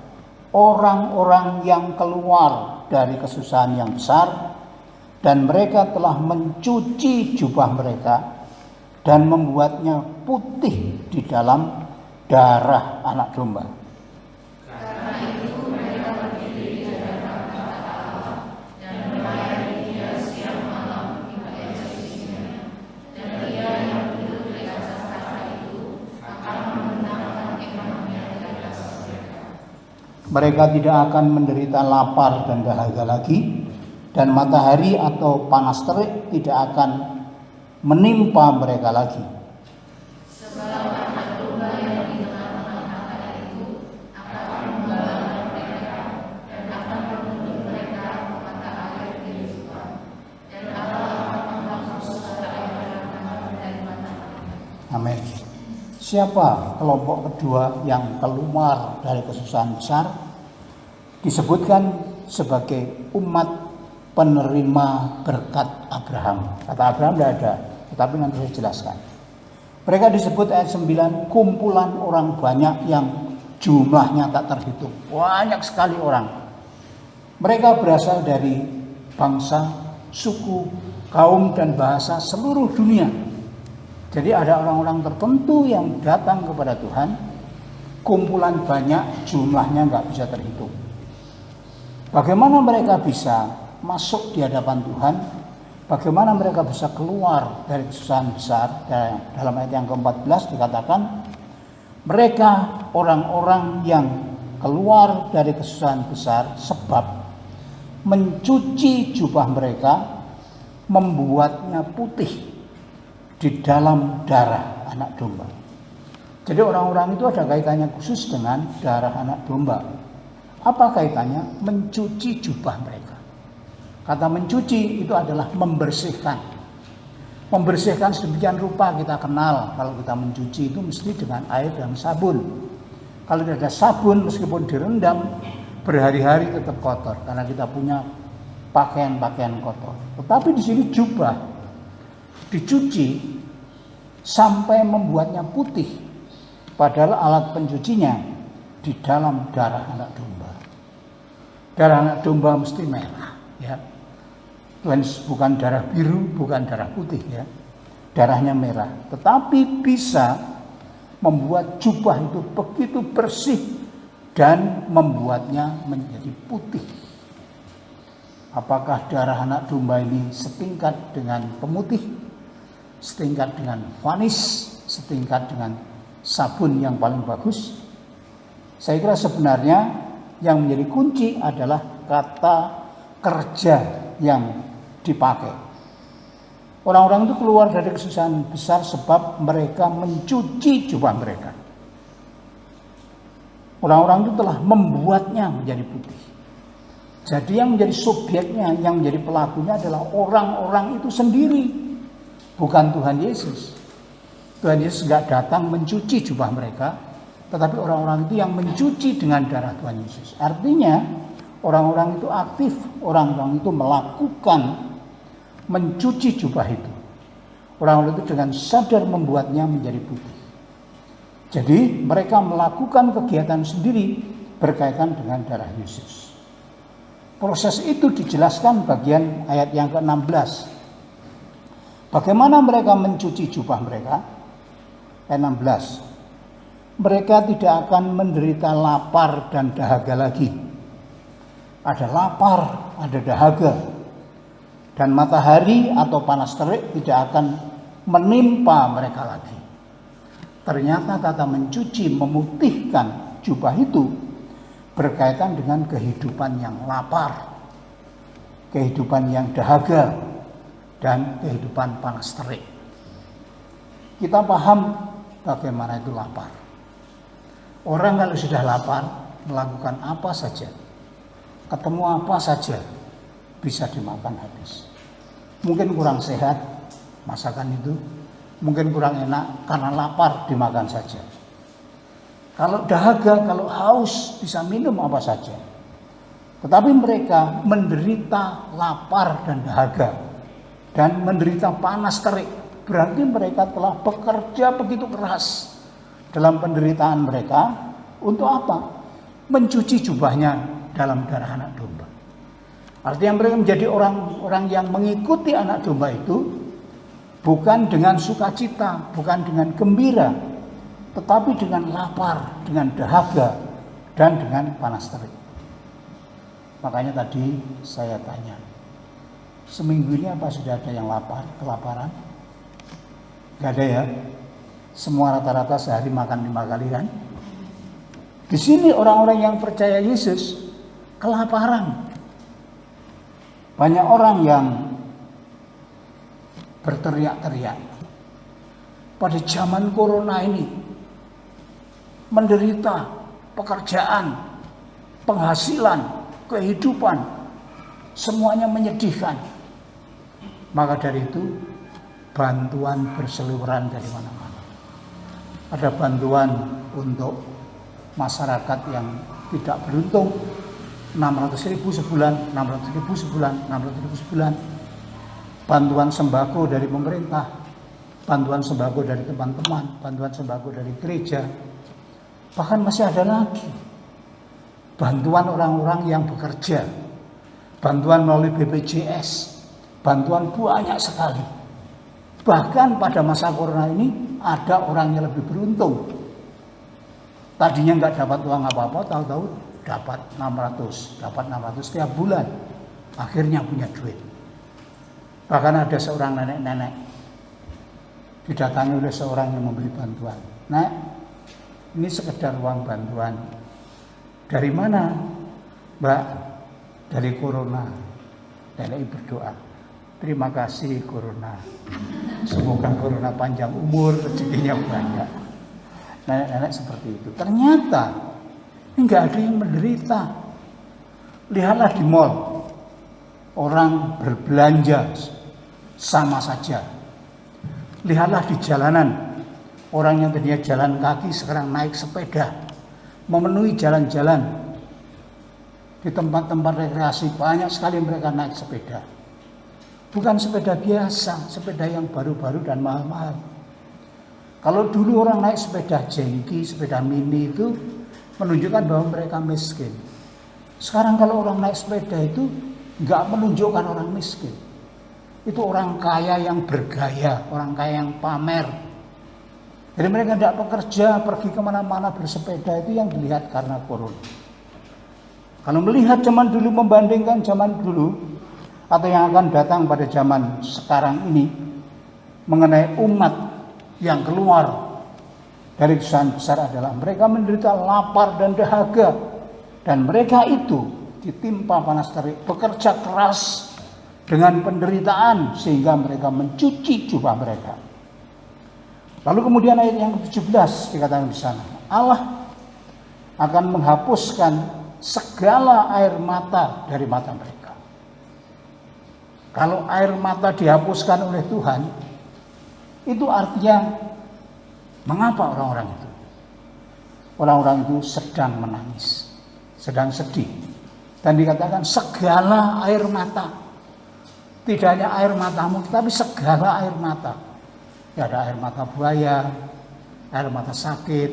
orang-orang yang keluar dari kesusahan yang besar, dan mereka telah mencuci jubah mereka dan membuatnya putih di dalam darah anak domba. Mereka tidak akan menderita lapar dan dahaga lagi, dan matahari atau panas terik tidak akan menimpa mereka lagi. Siapa kelompok kedua yang keluar dari kesusahan besar? Disebutkan sebagai umat penerima berkat Abraham. Kata Abraham tidak ada, tetapi nanti saya jelaskan. Mereka disebut ayat 9 kumpulan orang banyak yang jumlahnya tak terhitung. Banyak sekali orang. Mereka berasal dari bangsa, suku, kaum dan bahasa seluruh dunia. Jadi ada orang-orang tertentu yang datang kepada Tuhan. Kumpulan banyak, jumlahnya nggak bisa terhitung. Bagaimana mereka bisa masuk di hadapan Tuhan? Bagaimana mereka bisa keluar dari kesusahan besar? Dalam ayat yang ke-14 dikatakan, mereka orang-orang yang keluar dari kesusahan besar sebab mencuci jubah mereka, membuatnya putih di dalam darah anak domba. Jadi orang-orang itu ada kaitannya khusus dengan darah anak domba. Apa kaitannya? Mencuci jubah mereka. Kata mencuci itu adalah membersihkan. Membersihkan sedemikian rupa kita kenal. Kalau kita mencuci itu mesti dengan air dan sabun. Kalau tidak ada sabun meskipun direndam berhari-hari tetap kotor karena kita punya pakaian-pakaian kotor. Tetapi di sini jubah dicuci sampai membuatnya putih. Padahal alat pencucinya di dalam darah anak domba. Darah anak domba mesti merah, ya. Bukan darah biru, bukan darah putih, ya. Darahnya merah, tetapi bisa membuat jubah itu begitu bersih dan membuatnya menjadi putih. Apakah darah anak domba ini setingkat dengan pemutih, setingkat dengan vanis, setingkat dengan sabun yang paling bagus? Saya kira sebenarnya yang menjadi kunci adalah kata kerja yang dipakai. Orang-orang itu keluar dari kesusahan besar sebab mereka mencuci jubah mereka. Orang-orang itu telah membuatnya menjadi putih. Jadi yang menjadi subjeknya, yang menjadi pelakunya adalah orang-orang itu sendiri, bukan Tuhan Yesus. Tuhan Yesus tidak datang mencuci jubah mereka, tetapi orang-orang itu yang mencuci dengan darah Tuhan Yesus. Artinya orang-orang itu aktif, orang-orang itu melakukan mencuci jubah itu. Orang-orang itu dengan sadar membuatnya menjadi putih. Jadi mereka melakukan kegiatan sendiri berkaitan dengan darah Yesus. Proses itu dijelaskan bagian ayat yang ke-16. Bagaimana mereka mencuci jubah mereka? Ayat 16. Mereka tidak akan menderita lapar dan dahaga lagi. Ada lapar, ada dahaga. Dan matahari atau panas terik tidak akan menimpa mereka lagi. Ternyata kata mencuci, memutihkan jubah itu berkaitan dengan kehidupan yang lapar, kehidupan yang dahaga, dan kehidupan panas terik. Kita paham bagaimana itu lapar. Orang kalau sudah lapar, melakukan apa saja, ketemu apa saja, bisa dimakan habis. Mungkin kurang sehat masakan itu, mungkin kurang enak karena lapar dimakan saja. Kalau dahaga, kalau haus bisa minum apa saja. Tetapi mereka menderita lapar dan dahaga dan menderita panas terik. Berarti mereka telah bekerja begitu keras dalam penderitaan mereka untuk apa? Mencuci jubahnya dalam darah anak domba. Artinya mereka menjadi orang-orang yang mengikuti anak domba itu bukan dengan sukacita, bukan dengan gembira, tetapi dengan lapar, dengan dahaga, dan dengan panas terik. Makanya tadi saya tanya, seminggu ini apa sudah ada yang lapar, kelaparan? Gak ada ya. Semua rata-rata sehari makan 5 kali kan. Di sini orang-orang yang percaya Yesus kelaparan. Banyak orang yang berteriak-teriak. Pada zaman corona ini menderita pekerjaan, penghasilan, kehidupan, semuanya menyedihkan. Maka dari itu bantuan berseliweran dari mana-mana. ada bantuan untuk masyarakat yang tidak beruntung, 600.000 sebulan, 600.000 sebulan, 600.000 sebulan. Bantuan sembako dari pemerintah, bantuan sembako dari teman-teman, bantuan sembako dari gereja. Bahkan masih ada lagi bantuan orang-orang yang bekerja, bantuan melalui BPJS, bantuan banyak sekali. Bahkan pada masa corona ini ada orang yang lebih beruntung. Tadinya nggak dapat uang apa-apa, tahu-tahu dapat 600 setiap bulan. Akhirnya punya duit. Bahkan ada seorang nenek-nenek didatangi oleh seorang yang memberi bantuan. Nek, ini sekedar uang bantuan. Dari mana, Mbak? Dari corona. Nenek berdoa, terima kasih corona. Semoga corona panjang umur, rezekinya banyak. Nenek-nenek seperti itu. Ternyata enggak ada yang menderita. Lihatlah di mall, orang berbelanja sama saja. Lihatlah di jalanan, orang yang tadinya jalan kaki sekarang naik sepeda, memenuhi jalan-jalan. Di tempat-tempat rekreasi banyak sekali mereka naik sepeda. Bukan sepeda biasa, sepeda yang baru-baru dan mahal-mahal. Kalau dulu orang naik sepeda jengki, sepeda mini itu menunjukkan bahwa mereka miskin. Sekarang kalau orang naik sepeda itu nggak menunjukkan orang miskin. Itu orang kaya yang bergaya, orang kaya yang pamer. Jadi mereka tidak bekerja, pergi kemana-mana bersepeda, itu yang dilihat karena corona. Kalau melihat zaman dulu, membandingkan zaman dulu atau yang akan datang pada zaman sekarang ini mengenai umat yang keluar dari kesusahan besar adalah mereka menderita lapar dan dahaga, dan mereka itu ditimpa panas terik, bekerja keras dengan penderitaan sehingga mereka mencuci jubah mereka. Lalu kemudian ayat yang ke-17 dikatakan di sana, Allah akan menghapuskan segala air mata dari mata mereka. Kalau air mata dihapuskan oleh Tuhan, itu artinya mengapa orang-orang itu? Orang-orang itu sedang menangis, sedang sedih. Dan dikatakan segala air mata. Tidak hanya air matamu, tapi segala air mata. Ya, ada air mata buaya, air mata sakit,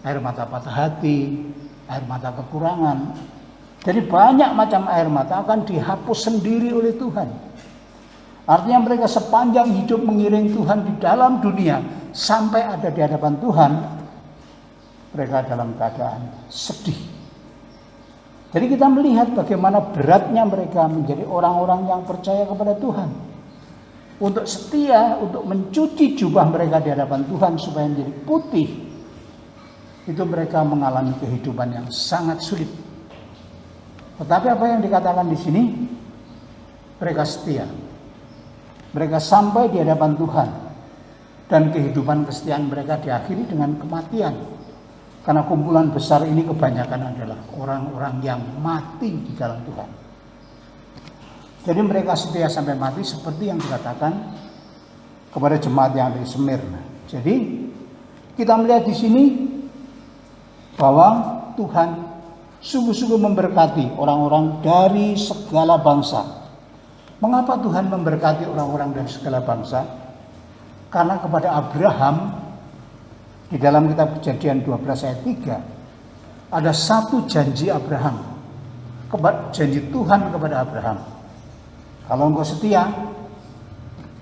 air mata patah hati, air mata kekurangan. Jadi banyak macam air mata akan dihapus sendiri oleh Tuhan. Artinya mereka sepanjang hidup mengiring Tuhan di dalam dunia sampai ada di hadapan Tuhan, mereka dalam keadaan sedih. Jadi kita melihat bagaimana beratnya mereka menjadi orang-orang yang percaya kepada Tuhan. Untuk setia, untuk mencuci jubah mereka di hadapan Tuhan supaya menjadi putih. Itu mereka mengalami kehidupan yang sangat sulit. Tetapi apa yang dikatakan di sini? Mereka setia. Mereka sampai di hadapan Tuhan. Dan kehidupan kesetiaan mereka diakhiri dengan kematian. Karena kumpulan besar ini kebanyakan adalah orang-orang yang mati di dalam Tuhan. Jadi mereka setia sampai mati seperti yang dikatakan kepada jemaat yang ada di Smyrna. Jadi kita melihat di sini bahwa Tuhan sungguh-sungguh memberkati orang-orang dari segala bangsa. Mengapa Tuhan memberkati orang-orang dari segala bangsa? Karena kepada Abraham, di dalam kitab Kejadian 12 ayat 3, ada satu janji Abraham, janji Tuhan kepada Abraham. Kalau engkau setia,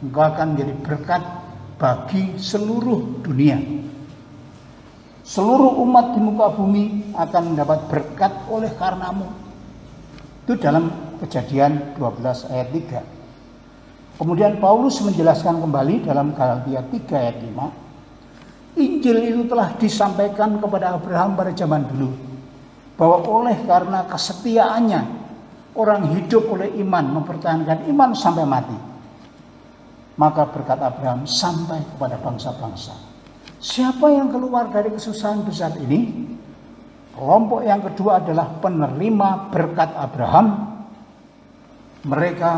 engkau akan menjadi berkat bagi seluruh dunia. Seluruh umat di muka bumi akan mendapat berkat oleh karenamu. Itu dalam Kejadian 12 ayat 3. Kemudian Paulus menjelaskan kembali dalam Galatia 3 ayat 5. Injil itu telah disampaikan kepada Abraham pada zaman dulu, bahwa oleh karena kesetiaannya orang hidup oleh iman, mempertahankan iman sampai mati, maka berkat Abraham sampai kepada bangsa-bangsa. Siapa yang keluar dari kesusahan besar ini? Kelompok yang kedua adalah penerima berkat Abraham. Mereka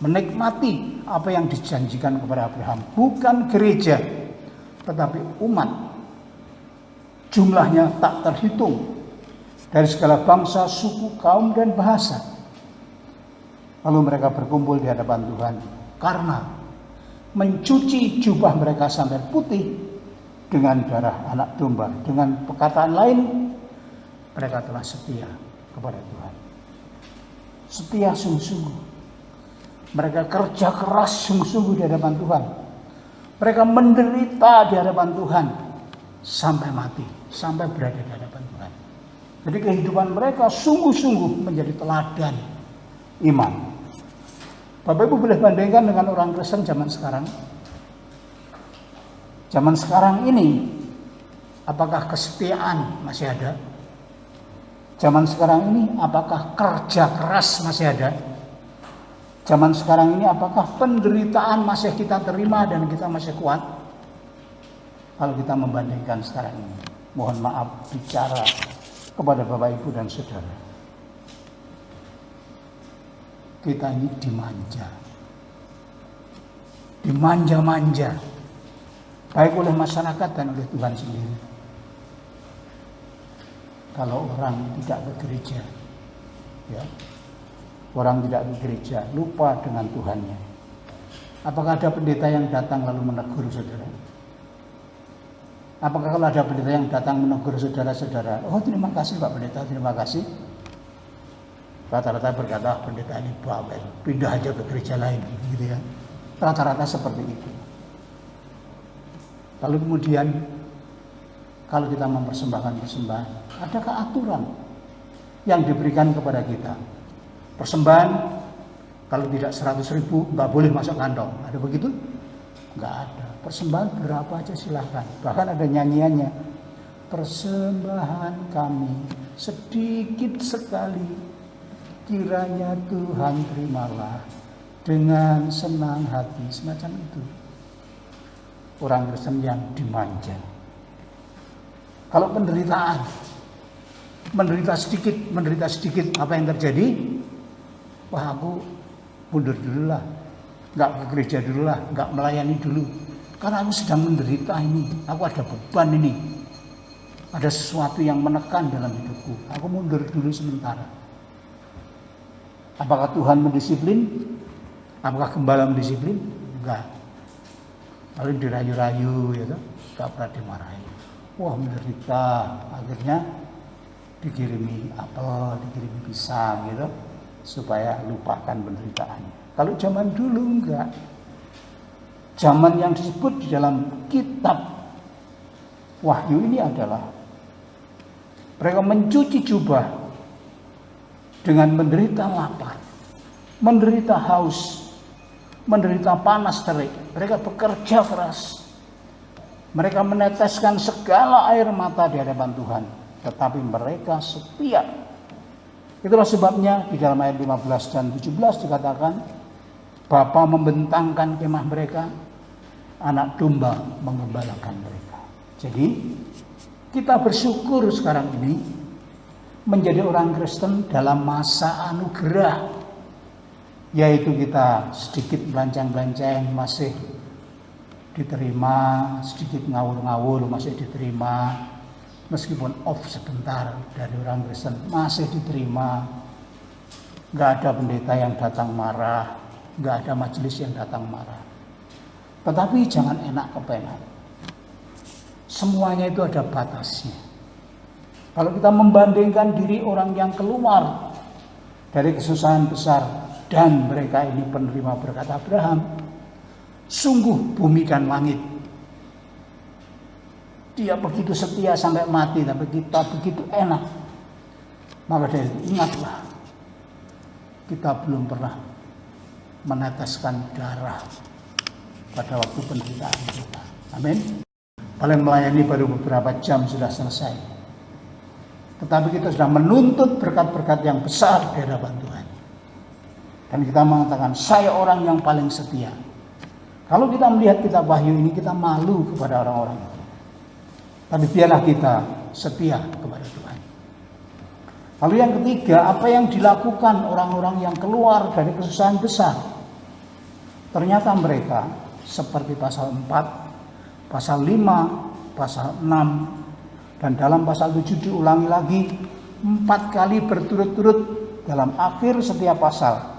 menikmati apa yang dijanjikan kepada Abraham, bukan gereja, tetapi umat Jumlahnya tak terhitung, dari segala bangsa, suku, kaum, dan bahasa. Lalu mereka berkumpul di hadapan Tuhan karena mencuci jubah mereka sampai putih dengan darah anak domba. Dengan perkataan lain, mereka telah setia kepada Tuhan. Setia sungguh-sungguh. Mereka kerja keras sungguh-sungguh di hadapan Tuhan. Mereka menderita di hadapan Tuhan sampai mati, sampai berada di hadapan Tuhan. Jadi kehidupan mereka sungguh-sungguh menjadi teladan iman. Bapak Ibu boleh bandingkan dengan orang Kristen zaman sekarang. Zaman sekarang ini, apakah kesetiaan masih ada? Zaman sekarang ini, apakah kerja keras masih ada? Zaman sekarang ini, apakah penderitaan masih kita terima dan kita masih kuat? Kalau kita membandingkan sekarang ini, mohon maaf bicara kepada Bapak Ibu dan Saudara. Kita ini dimanja-manja, baik oleh masyarakat dan oleh Tuhan sendiri. Kalau orang tidak ke gereja, ya, orang tidak ke gereja, lupa dengan Tuhannya. Apakah ada pendeta yang datang lalu menegur saudara? Apakah kalau ada pendeta yang datang menegur saudara-saudara, oh terima kasih Pak Pendeta, terima kasih. Rata-rata berkata, pendeta ini bawel, pindah aja ke gereja lain, gitu ya. Rata-rata seperti itu. Lalu kemudian, kalau kita mempersembahkan persembahan, adakah aturan yang diberikan kepada kita? Persembahan, kalau tidak 100.000, nggak boleh masuk kantong. Ada begitu? Nggak ada. Persembahan berapa aja silahkan. Bahkan ada nyanyiannya. Persembahan kami sedikit sekali, kiranya Tuhan terimalah dengan senang hati, semacam itu. Orang Kristen yang dimanja. Kalau penderitaan, menderita sedikit, apa yang terjadi? Wah, aku mundur dulu lah, nggak ke gereja dulu lah, nggak melayani dulu, karena aku sedang menderita ini, aku ada beban ini, ada sesuatu yang menekan dalam hidupku, aku mundur dulu sementara. Apakah Tuhan mendisiplin? Apakah gembala mendisiplin? Enggak. Lalu dirayu-rayu, gitu, nggak pernah dimarahi. Wah, menderita, akhirnya dikirimi apel, dikirimi pisang, gitu, supaya lupakan penderitaan. Kalau zaman dulu enggak. Zaman yang disebut di dalam kitab Wahyu ini adalah mereka mencuci jubah dengan menderita lapar, menderita haus, menderita panas terik. Mereka bekerja keras. Mereka meneteskan segala air mata di hadapan Tuhan. Tetapi mereka setia. Itulah sebabnya di dalam ayat 15 dan 17 dikatakan, Bapa membentangkan kemah mereka, anak domba mengembalakan mereka. Jadi kita bersyukur sekarang ini menjadi orang Kristen dalam masa anugerah, yaitu kita sedikit belancang-belancang masih diterima, sedikit ngawur-ngawur masih diterima, meskipun off sebentar dari orang Kristen masih diterima. Gak ada pendeta yang datang marah, gak ada majelis yang datang marah. Tetapi jangan enak kepenak, semuanya itu ada batasnya. Kalau kita membandingkan diri orang yang keluar dari kesusahan besar dan mereka ini penerima berkat Abraham, sungguh bumi dan langit. Dia begitu setia sampai mati, tapi kita begitu enak. Maka dari itu ingatlah, kita belum pernah meneteskan darah pada waktu penderitaan kita. Amin. Paling melayani baru beberapa jam sudah selesai. Tetapi kita sudah menuntut berkat-berkat yang besar di hadapan Tuhan. Dan kita mengatakan, saya orang yang paling setia. Kalau kita melihat kitab Wahyu ini, kita malu kepada orang-orang itu. Tapi biarlah kita setia kepada Tuhan. Lalu yang ketiga, apa yang dilakukan orang-orang yang keluar dari kesusahan besar? Ternyata mereka seperti pasal 4, pasal 5, pasal 6, Dan dalam pasal 7 diulangi lagi 4 kali berturut-turut dalam akhir setiap pasal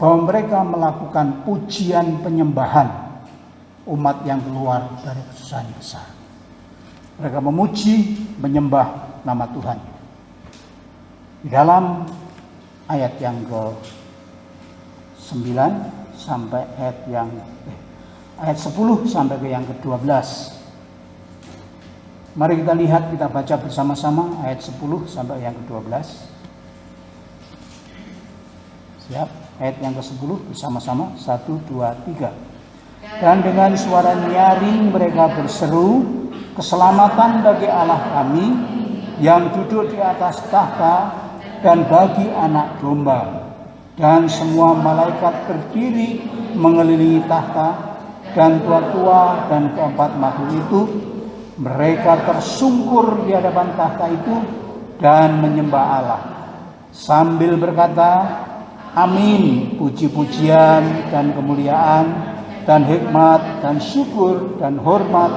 bahwa mereka melakukan pujian penyembahan umat yang keluar dari kesusahan besar. Mereka memuji, menyembah nama Tuhan. Di dalam ayat yang ke-9 sampai ayat 10 sampai ke yang ke-12. Mari kita lihat, kita baca bersama-sama ayat 10 sampai yang ke-12. Siap? Ayat yang ke-10 bersama-sama. 1, 2, 3. Dan dengan suara nyaring mereka berseru, keselamatan bagi Allah kami yang duduk di atas tahta dan bagi anak domba. Dan semua malaikat berdiri mengelilingi tahta dan tua-tua dan keempat makhluk itu. Mereka tersungkur di hadapan tahta itu dan menyembah Allah sambil berkata, amin, puji-pujian dan kemuliaan dan hikmat dan syukur dan hormat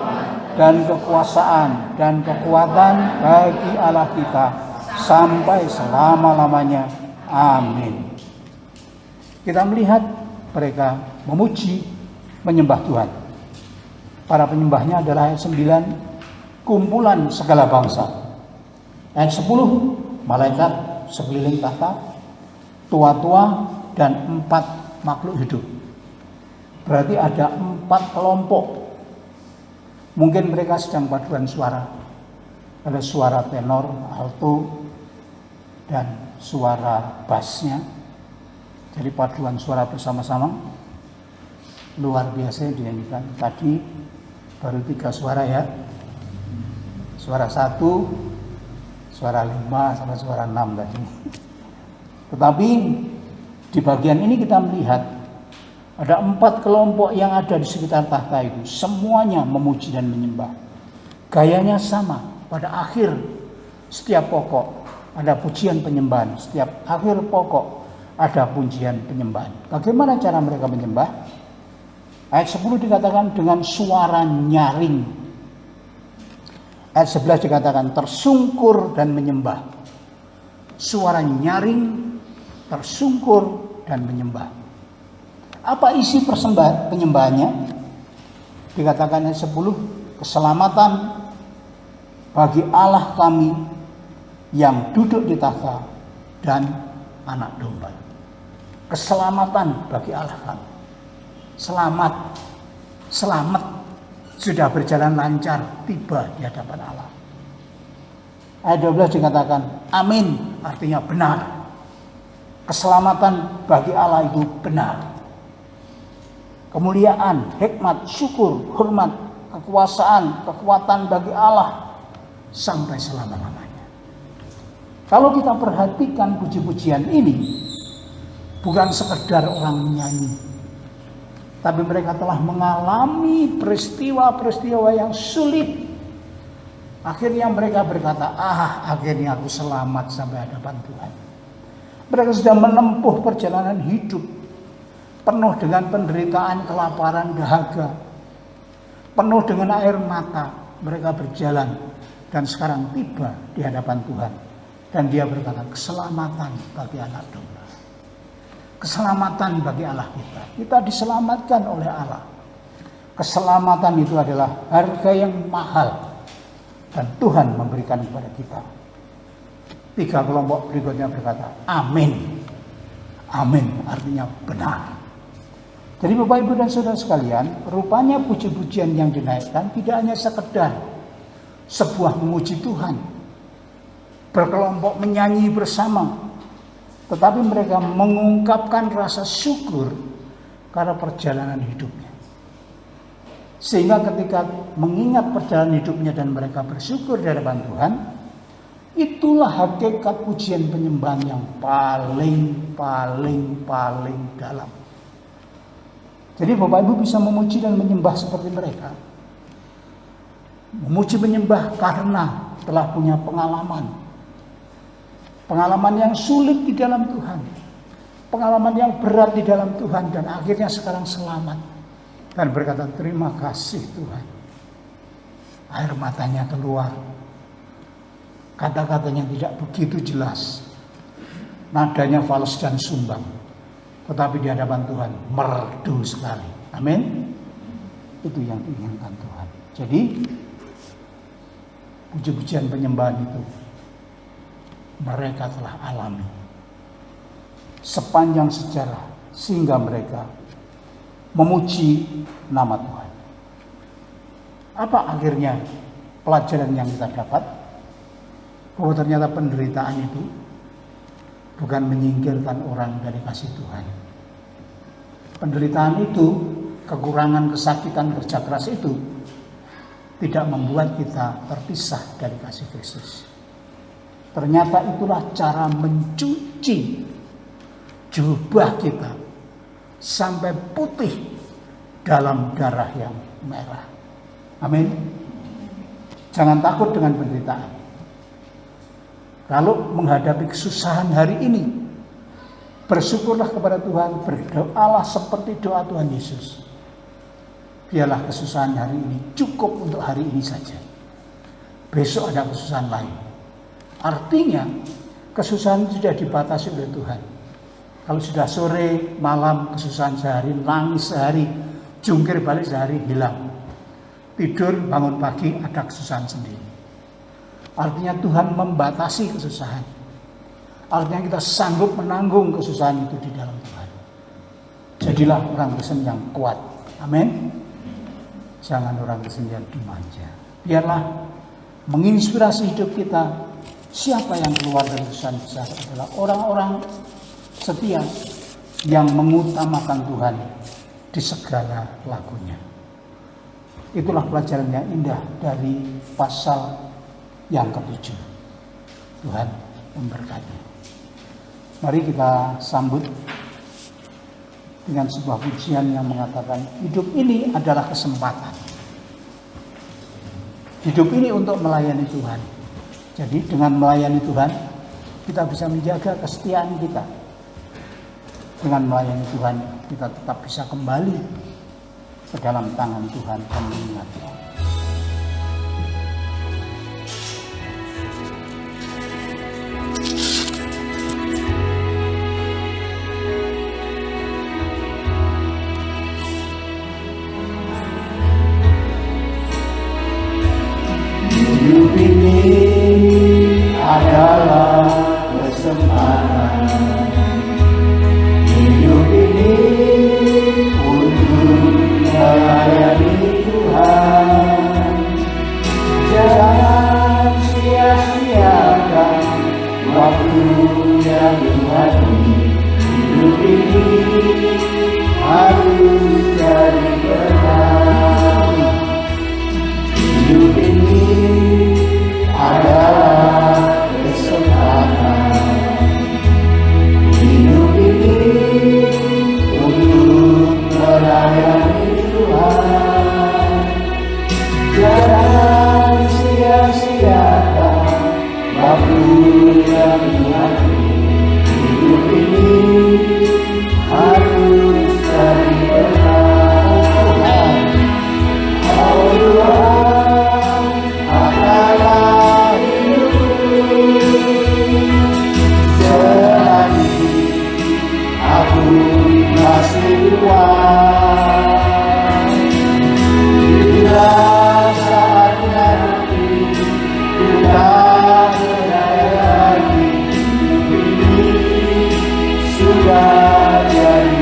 dan kekuasaan dan kekuatan bagi Allah kita sampai selama-lamanya. Amin. Kita melihat mereka memuji, menyembah Tuhan. Para penyembahnya adalah ayat 9, kumpulan segala bangsa. Ayat 10, malaikat sekeliling tahta, tua-tua dan 4 makhluk hidup. Berarti ada 4 kelompok. Mungkin mereka sedang paduan suara. Ada suara tenor, alto, dan suara bassnya. Jadi paduan suara bersama-sama. Luar biasa dinyanyikan. Tadi baru 3 suara ya. Suara 1, suara 5 sampai suara 6 tadi. Tetapi di bagian ini kita melihat ada 4 kelompok yang ada di sekitar tahta itu. Semuanya memuji dan menyembah. Gayanya sama. Pada akhir setiap pokok ada pujian penyembahan. Setiap akhir pokok ada pujian penyembahan. Bagaimana cara mereka menyembah? Ayat 10 dikatakan dengan suara nyaring. Ayat 11 dikatakan tersungkur dan menyembah. Suara nyaring, tersungkur dan menyembah. Apa isi penyembahannya? Dikatakan ayat 10, keselamatan bagi Allah kami yang duduk di tahta dan anak domba. Keselamatan bagi Allah kami. Selamat sudah berjalan lancar, tiba di hadapan Allah. Ayat 12 dikatakan amin, artinya benar. Keselamatan bagi Allah itu benar. Kemuliaan, hikmat, syukur, hormat, kekuasaan, kekuatan bagi Allah sampai selama-lamanya. Kalau kita perhatikan puji-pujian ini, bukan sekedar orang menyanyi, tapi mereka telah mengalami peristiwa-peristiwa yang sulit. Akhirnya mereka berkata, akhirnya aku selamat sampai hadapan Tuhan. Mereka sudah menempuh perjalanan hidup penuh dengan penderitaan, kelaparan, dahaga, penuh dengan air mata. Mereka berjalan dan sekarang tiba di hadapan Tuhan. Dan dia berkata, keselamatan bagi anak domba. Keselamatan bagi Allah kita. Kita diselamatkan oleh Allah. Keselamatan itu adalah harga yang mahal. Dan Tuhan memberikan kepada kita. 3 kelompok berikutnya berkata, amin. Amin artinya benar. Jadi Bapak Ibu dan Saudara sekalian, rupanya puji-pujian yang dinaikkan tidak hanya sekedar sebuah memuji Tuhan, berkelompok menyanyi bersama, tetapi mereka mengungkapkan rasa syukur karena perjalanan hidupnya. Sehingga ketika mengingat perjalanan hidupnya dan mereka bersyukur di hadapan Tuhan, itulah hakikat pujian penyembahan yang paling dalam. Jadi Bapak Ibu bisa memuji dan menyembah seperti mereka. Memuji menyembah karena telah punya pengalaman yang sulit di dalam Tuhan, pengalaman yang berat di dalam Tuhan, dan akhirnya sekarang selamat dan berkata terima kasih Tuhan. Air matanya keluar, Kata-katanya tidak begitu jelas. Nadanya fals dan sumbang. Tetapi di hadapan Tuhan merdu sekali. Amin. Itu yang diinginkan Tuhan. Jadi puji-pujian penyembahan itu mereka telah alami sepanjang sejarah, sehingga mereka memuji nama Tuhan. Apa akhirnya pelajaran yang kita dapat? Bahwa ternyata penderitaan itu bukan menyingkirkan orang dari kasih Tuhan. Penderitaan itu, kekurangan, kesakitan, kerja keras itu tidak membuat kita terpisah dari kasih Kristus. Ternyata itulah cara mencuci jubah kita sampai putih dalam darah yang merah. Amin. Jangan takut dengan penderitaan. Kalau menghadapi kesusahan hari ini, bersyukurlah kepada Tuhan, berdoalah seperti doa Tuhan Yesus. Biarlah kesusahan hari ini cukup untuk hari ini saja. Besok ada kesusahan lain. Artinya kesusahan sudah dibatasi oleh Tuhan. Kalau sudah sore, malam, kesusahan sehari, nangis sehari, jungkir balik sehari, hilang. Tidur, bangun pagi, ada kesusahan sendiri. Artinya Tuhan membatasi kesusahan. Artinya kita sanggup menanggung kesusahan itu di dalam Tuhan. Jadilah orang Kristen yang kuat. Amin. Jangan orang Kristen yang dimanja. Biarlah menginspirasi hidup kita. Siapa yang keluar dari kesusahan besar adalah orang-orang setia yang mengutamakan Tuhan di segala lakunya. Itulah pelajaran yang indah dari pasal yang ke-7. Tuhan memberkati. Mari kita sambut dengan sebuah pujian yang mengatakan hidup ini adalah kesempatan. Hidup ini untuk melayani Tuhan. Jadi dengan melayani Tuhan, kita bisa menjaga kesetiaan kita. Dengan melayani Tuhan, kita tetap bisa kembali ke dalam tangan Tuhan dan mengingat Tuhan. Hidup ini adalah kesempatan. Hidup ini untuk melayani Tuhan. Jangan sia-siakan waktu yang diberi. Hidup ini harus jadi berkah. Hidup ini adalah kesempatan. Hidup ini untuk melayani Tuhan. Jangan sia-siakan waktu yang diberi. Hidup ini harus jadi berkah. Oh Tuhan, adalah hidupku. Selagi aku masih kuat, bila saatnya nanti ku tak berdaya lagi, hidup ini sudah jadi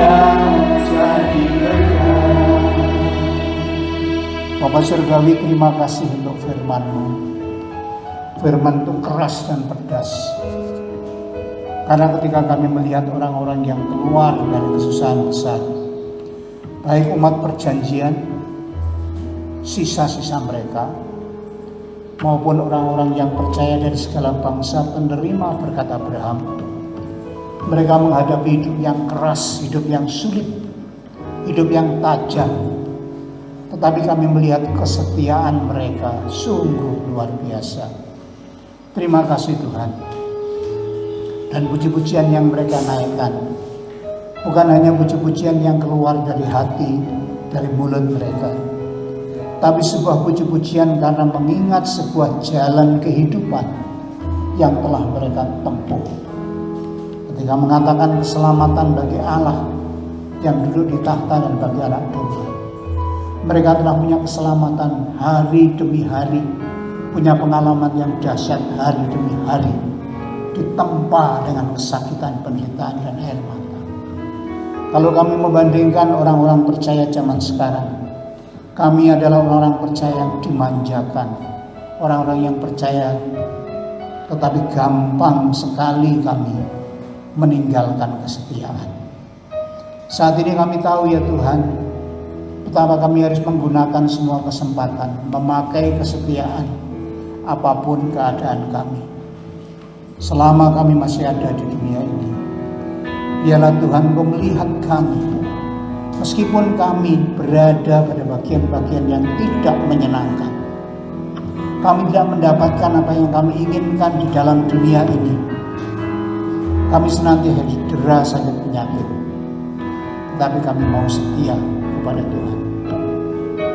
dunia jadi berkah. Bapa Surgawi, terima kasih untuk firman-Mu. Firman itu keras dan pedas. Karena ketika kami melihat orang-orang yang keluar dari kesusahan besar, baik umat perjanjian, sisa-sisa mereka, maupun orang-orang yang percaya dari segala bangsa penerima berkat Abraham, mereka menghadapi hidup yang keras, hidup yang sulit, hidup yang tajam. Tetapi kami melihat kesetiaan mereka sungguh luar biasa. Terima kasih Tuhan. Dan puji-pujian yang mereka naikkan bukan hanya puji-pujian yang keluar dari hati, dari mulut mereka, tapi sebuah puji-pujian karena mengingat sebuah jalan kehidupan yang telah mereka tempuh. Ketika mengatakan keselamatan bagi Allah yang duduk di tahta dan bagi anak domba, mereka telah punya keselamatan hari demi hari, punya pengalaman yang dahsyat hari demi hari, ditempa dengan kesakitan, penderitaan, dan air mata. Kalau kami membandingkan orang-orang percaya zaman sekarang, kami adalah orang-orang percaya yang dimanjakan, orang-orang yang percaya, tetapi gampang sekali kami meninggalkan kesetiaan. Saat ini kami tahu ya Tuhan, betapa kami harus menggunakan semua kesempatan, memakai kesetiaan apapun keadaan kami. Selama kami masih ada di dunia ini, biarlah Tuhan Engkau melihat kami, meskipun kami berada pada bagian-bagian yang tidak menyenangkan. Kami tidak mendapatkan apa yang kami inginkan di dalam dunia ini. Kami senantiasa didera sakit penyakit, tetapi kami mau setia kepada Tuhan.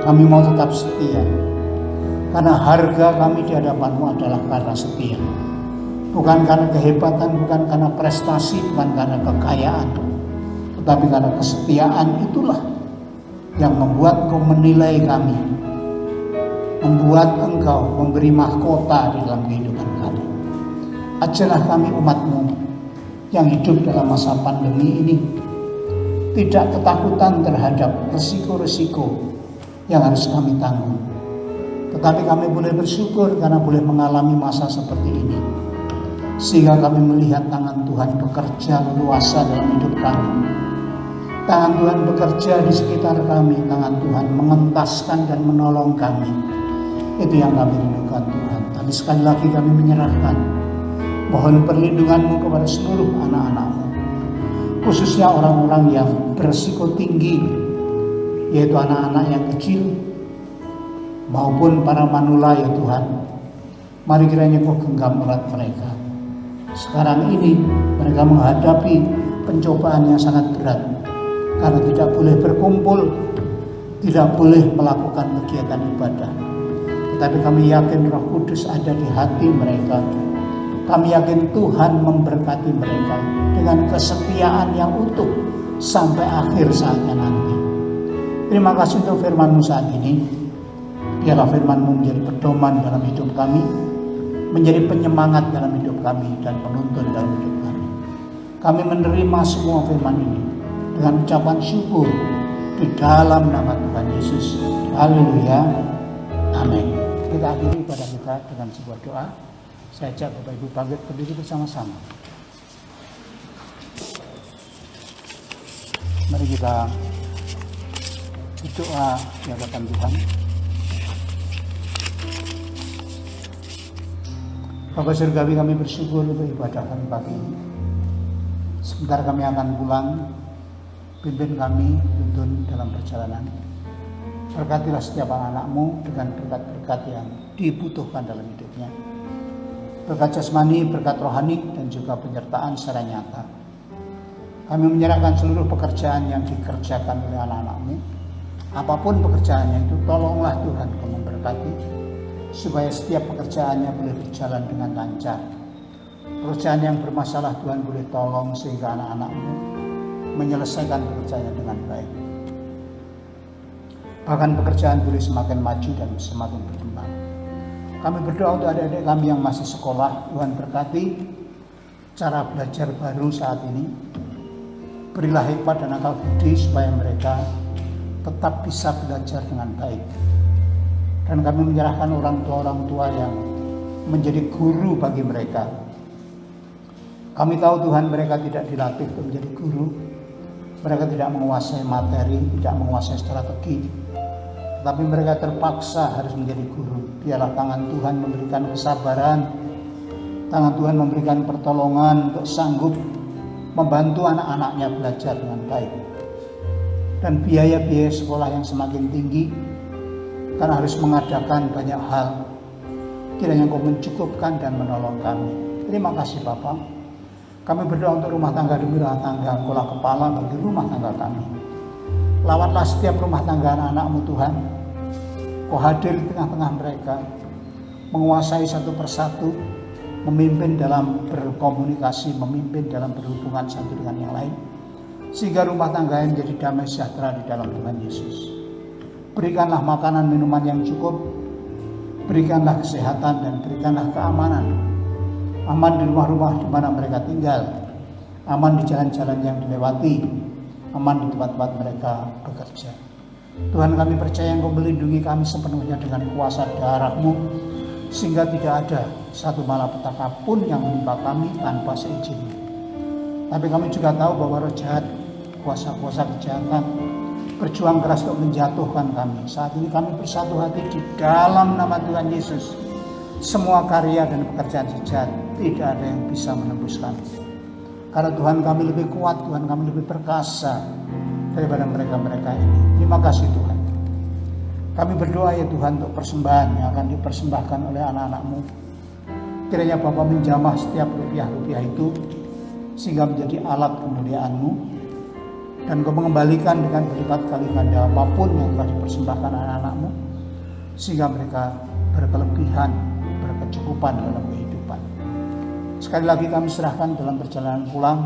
Kami mau tetap setia, karena harga kami di hadapan-Mu adalah karena setia. Bukan karena kehebatan, bukan karena prestasi, bukan karena kekayaan, tetapi karena kesetiaan itulah yang membuat Engkau menilai kami, membuat Engkau memberi mahkota di dalam kehidupan kami. Ajarlah kami umat-Mu yang hidup dalam masa pandemi ini tidak ketakutan terhadap resiko-resiko yang harus kami tanggung, tetapi kami boleh bersyukur karena boleh mengalami masa seperti ini, sehingga kami melihat tangan Tuhan bekerja leluasa dalam hidup kami. Tangan Tuhan bekerja di sekitar kami, tangan Tuhan mengentaskan dan menolong kami. Itu yang kami rindukan Tuhan. Tapi sekali lagi kami menyerahkan, mohon perlindungan-Mu kepada seluruh anak-anak-Mu, khususnya orang-orang yang berisiko tinggi, yaitu anak-anak yang kecil maupun para manula ya Tuhan. Mari kiranya Kau genggam erat mereka. Sekarang ini mereka menghadapi pencobaan yang sangat berat, karena tidak boleh berkumpul, tidak boleh melakukan kegiatan ibadah. Tetapi kami yakin Roh Kudus ada di hati mereka. Kami yakin Tuhan memberkati mereka dengan kesetiaan yang utuh sampai akhir saatnya nanti. Terima kasih untuk firman-Mu saat ini. Biarlah firman-Mu menjadi pedoman dalam hidup kami, menjadi penyemangat dalam hidup kami, dan penuntun dalam hidup kami. Kami menerima semua firman ini dengan ucapan syukur di dalam nama Tuhan Yesus. Haleluya. Amin. Kita akhiri ibadah kita dengan sebuah doa. Saya ajak Bapak Ibu bangkit berdiri bersama-sama. Mari kita berdoa di hadapan Tuhan. Bapa Surgawi, kami bersyukur untuk ibadah kami pagi ini. Sebentar kami akan pulang, pimpin kami, tuntun dalam perjalanan. Berkatilah setiap anak-anak-Mu dengan berkat-berkat yang dibutuhkan dalam hidupnya. Berkat jasmani, berkat rohani, dan juga penyertaan secara nyata. Kami menyerahkan seluruh pekerjaan yang dikerjakan oleh anak-anak-Mu. Apapun pekerjaannya itu, tolonglah Tuhan Kau memberkati, supaya setiap pekerjaannya boleh berjalan dengan lancar. Pekerjaan yang bermasalah Tuhan boleh tolong sehingga anak-anak-Mu menyelesaikan pekerjaannya dengan baik. Bahkan pekerjaan boleh semakin maju dan semakin berkembang. Kami berdoa untuk adik-adik kami yang masih sekolah. Tuhan berkati cara belajar baru saat ini. Berilah hikmat dan akal budi supaya mereka tetap bisa belajar dengan baik. Dan kami menyerahkan orang tua yang menjadi guru bagi mereka. Kami tahu Tuhan, mereka tidak dilatih untuk menjadi guru. Mereka tidak menguasai materi, tidak menguasai strategi. Tetapi mereka terpaksa harus menjadi guru. Biarlah tangan Tuhan memberikan kesabaran, tangan Tuhan memberikan pertolongan untuk sanggup membantu anak-anaknya belajar dengan baik. Dan biaya-biaya sekolah yang semakin tinggi karena harus mengadakan banyak hal, kiranya Engkau mencukupkan dan menolong kami. Terima kasih Bapa. Kami berdoa untuk rumah tangga demi rumah tangga. Engkaulah kepala bagi rumah tangga kami. Lawatlah setiap rumah tangga anak-anak-Mu Tuhan. Kau hadir di tengah-tengah mereka, menguasai satu persatu, memimpin dalam berkomunikasi, memimpin dalam berhubungan satu dengan yang lain, sehingga rumah tangga yang menjadi damai sejahtera di dalam Tuhan Yesus. Berikanlah makanan minuman yang cukup, berikanlah kesehatan dan berikanlah keamanan. Aman di rumah-rumah di mana mereka tinggal, aman di jalan-jalan yang dilewati, aman di tempat-tempat mereka bekerja. Tuhan, kami percaya Engkau melindungi kami sepenuhnya dengan kuasa darah-Mu, sehingga tidak ada satu malapetaka pun yang menimpa kami tanpa seizin-Mu. Tapi kami juga tahu bahwa roh jahat, kuasa-kuasa kejahatan berjuang keras untuk menjatuhkan kami. Saat ini kami bersatu hati di dalam nama Tuhan Yesus. Semua karya dan pekerjaan jahat tidak ada yang bisa menembus kami. Karena Tuhan kami lebih kuat, Tuhan kami lebih perkasa daripada mereka-mereka ini. Terima kasih Tuhan. Kami berdoa ya Tuhan untuk persembahan yang akan dipersembahkan oleh anak-anak-Mu. Kiranya Bapa menjamah setiap rupiah-rupiah itu sehingga menjadi alat kemuliaan-Mu, dan Kau mengembalikan dengan berlipat kali ganda apapun yang telah dipersembahkan anak-anak-Mu, sehingga mereka berkelebihan, berkecukupan dalam kehidupan. Sekali lagi kami serahkan dalam perjalanan pulang.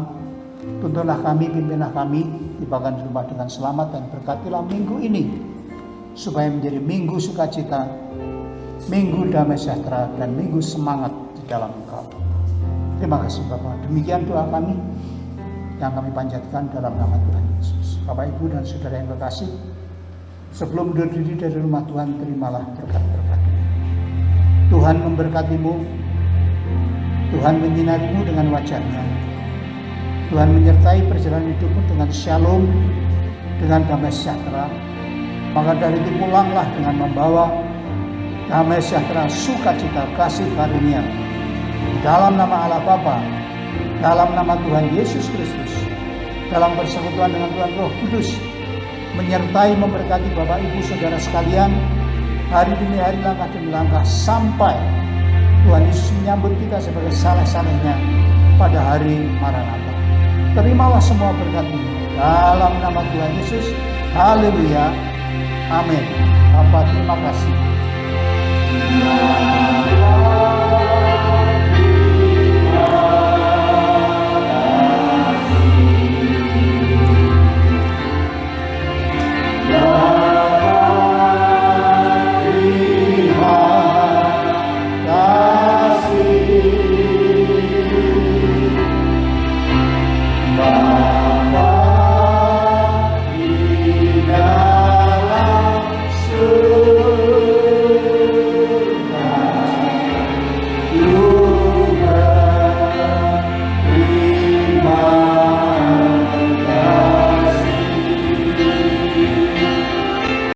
Tuntunlah kami, pimpinlah kami, tibakan di rumah dengan selamat, dan berkatilah minggu ini supaya menjadi minggu sukacita, minggu damai sejahtera, dan minggu semangat di dalam Engkau. Terima kasih Bapak. Demikian doa kami yang kami panjatkan dalam nama Tuhan Yesus. Bapak, Ibu, dan Saudara yang kekasih, sebelum berdiri dari rumah Tuhan, terimalah berkat-berkat. Tuhan memberkatimu, Tuhan menyinarimu dengan wajah-Nya, Tuhan menyertai perjalanan hidupmu dengan shalom, dengan damai sejahtera. Maka dari itu pulanglah dengan membawa damai sejahtera, sukacita, kasih karunia dalam nama Allah Bapa, dalam nama Tuhan Yesus Kristus, dalam persekutuan dengan Tuhan Roh Kudus, menyertai memberkati Bapak Ibu Saudara sekalian hari demi hari, langkah demi langkah, sampai Tuhan Yesus menyambut kita sebagai saleh-salehnya pada hari Maranatha. Terimalah semua berkat ini dalam nama Tuhan Yesus. Haleluya. Amin. Bapa, terima kasih.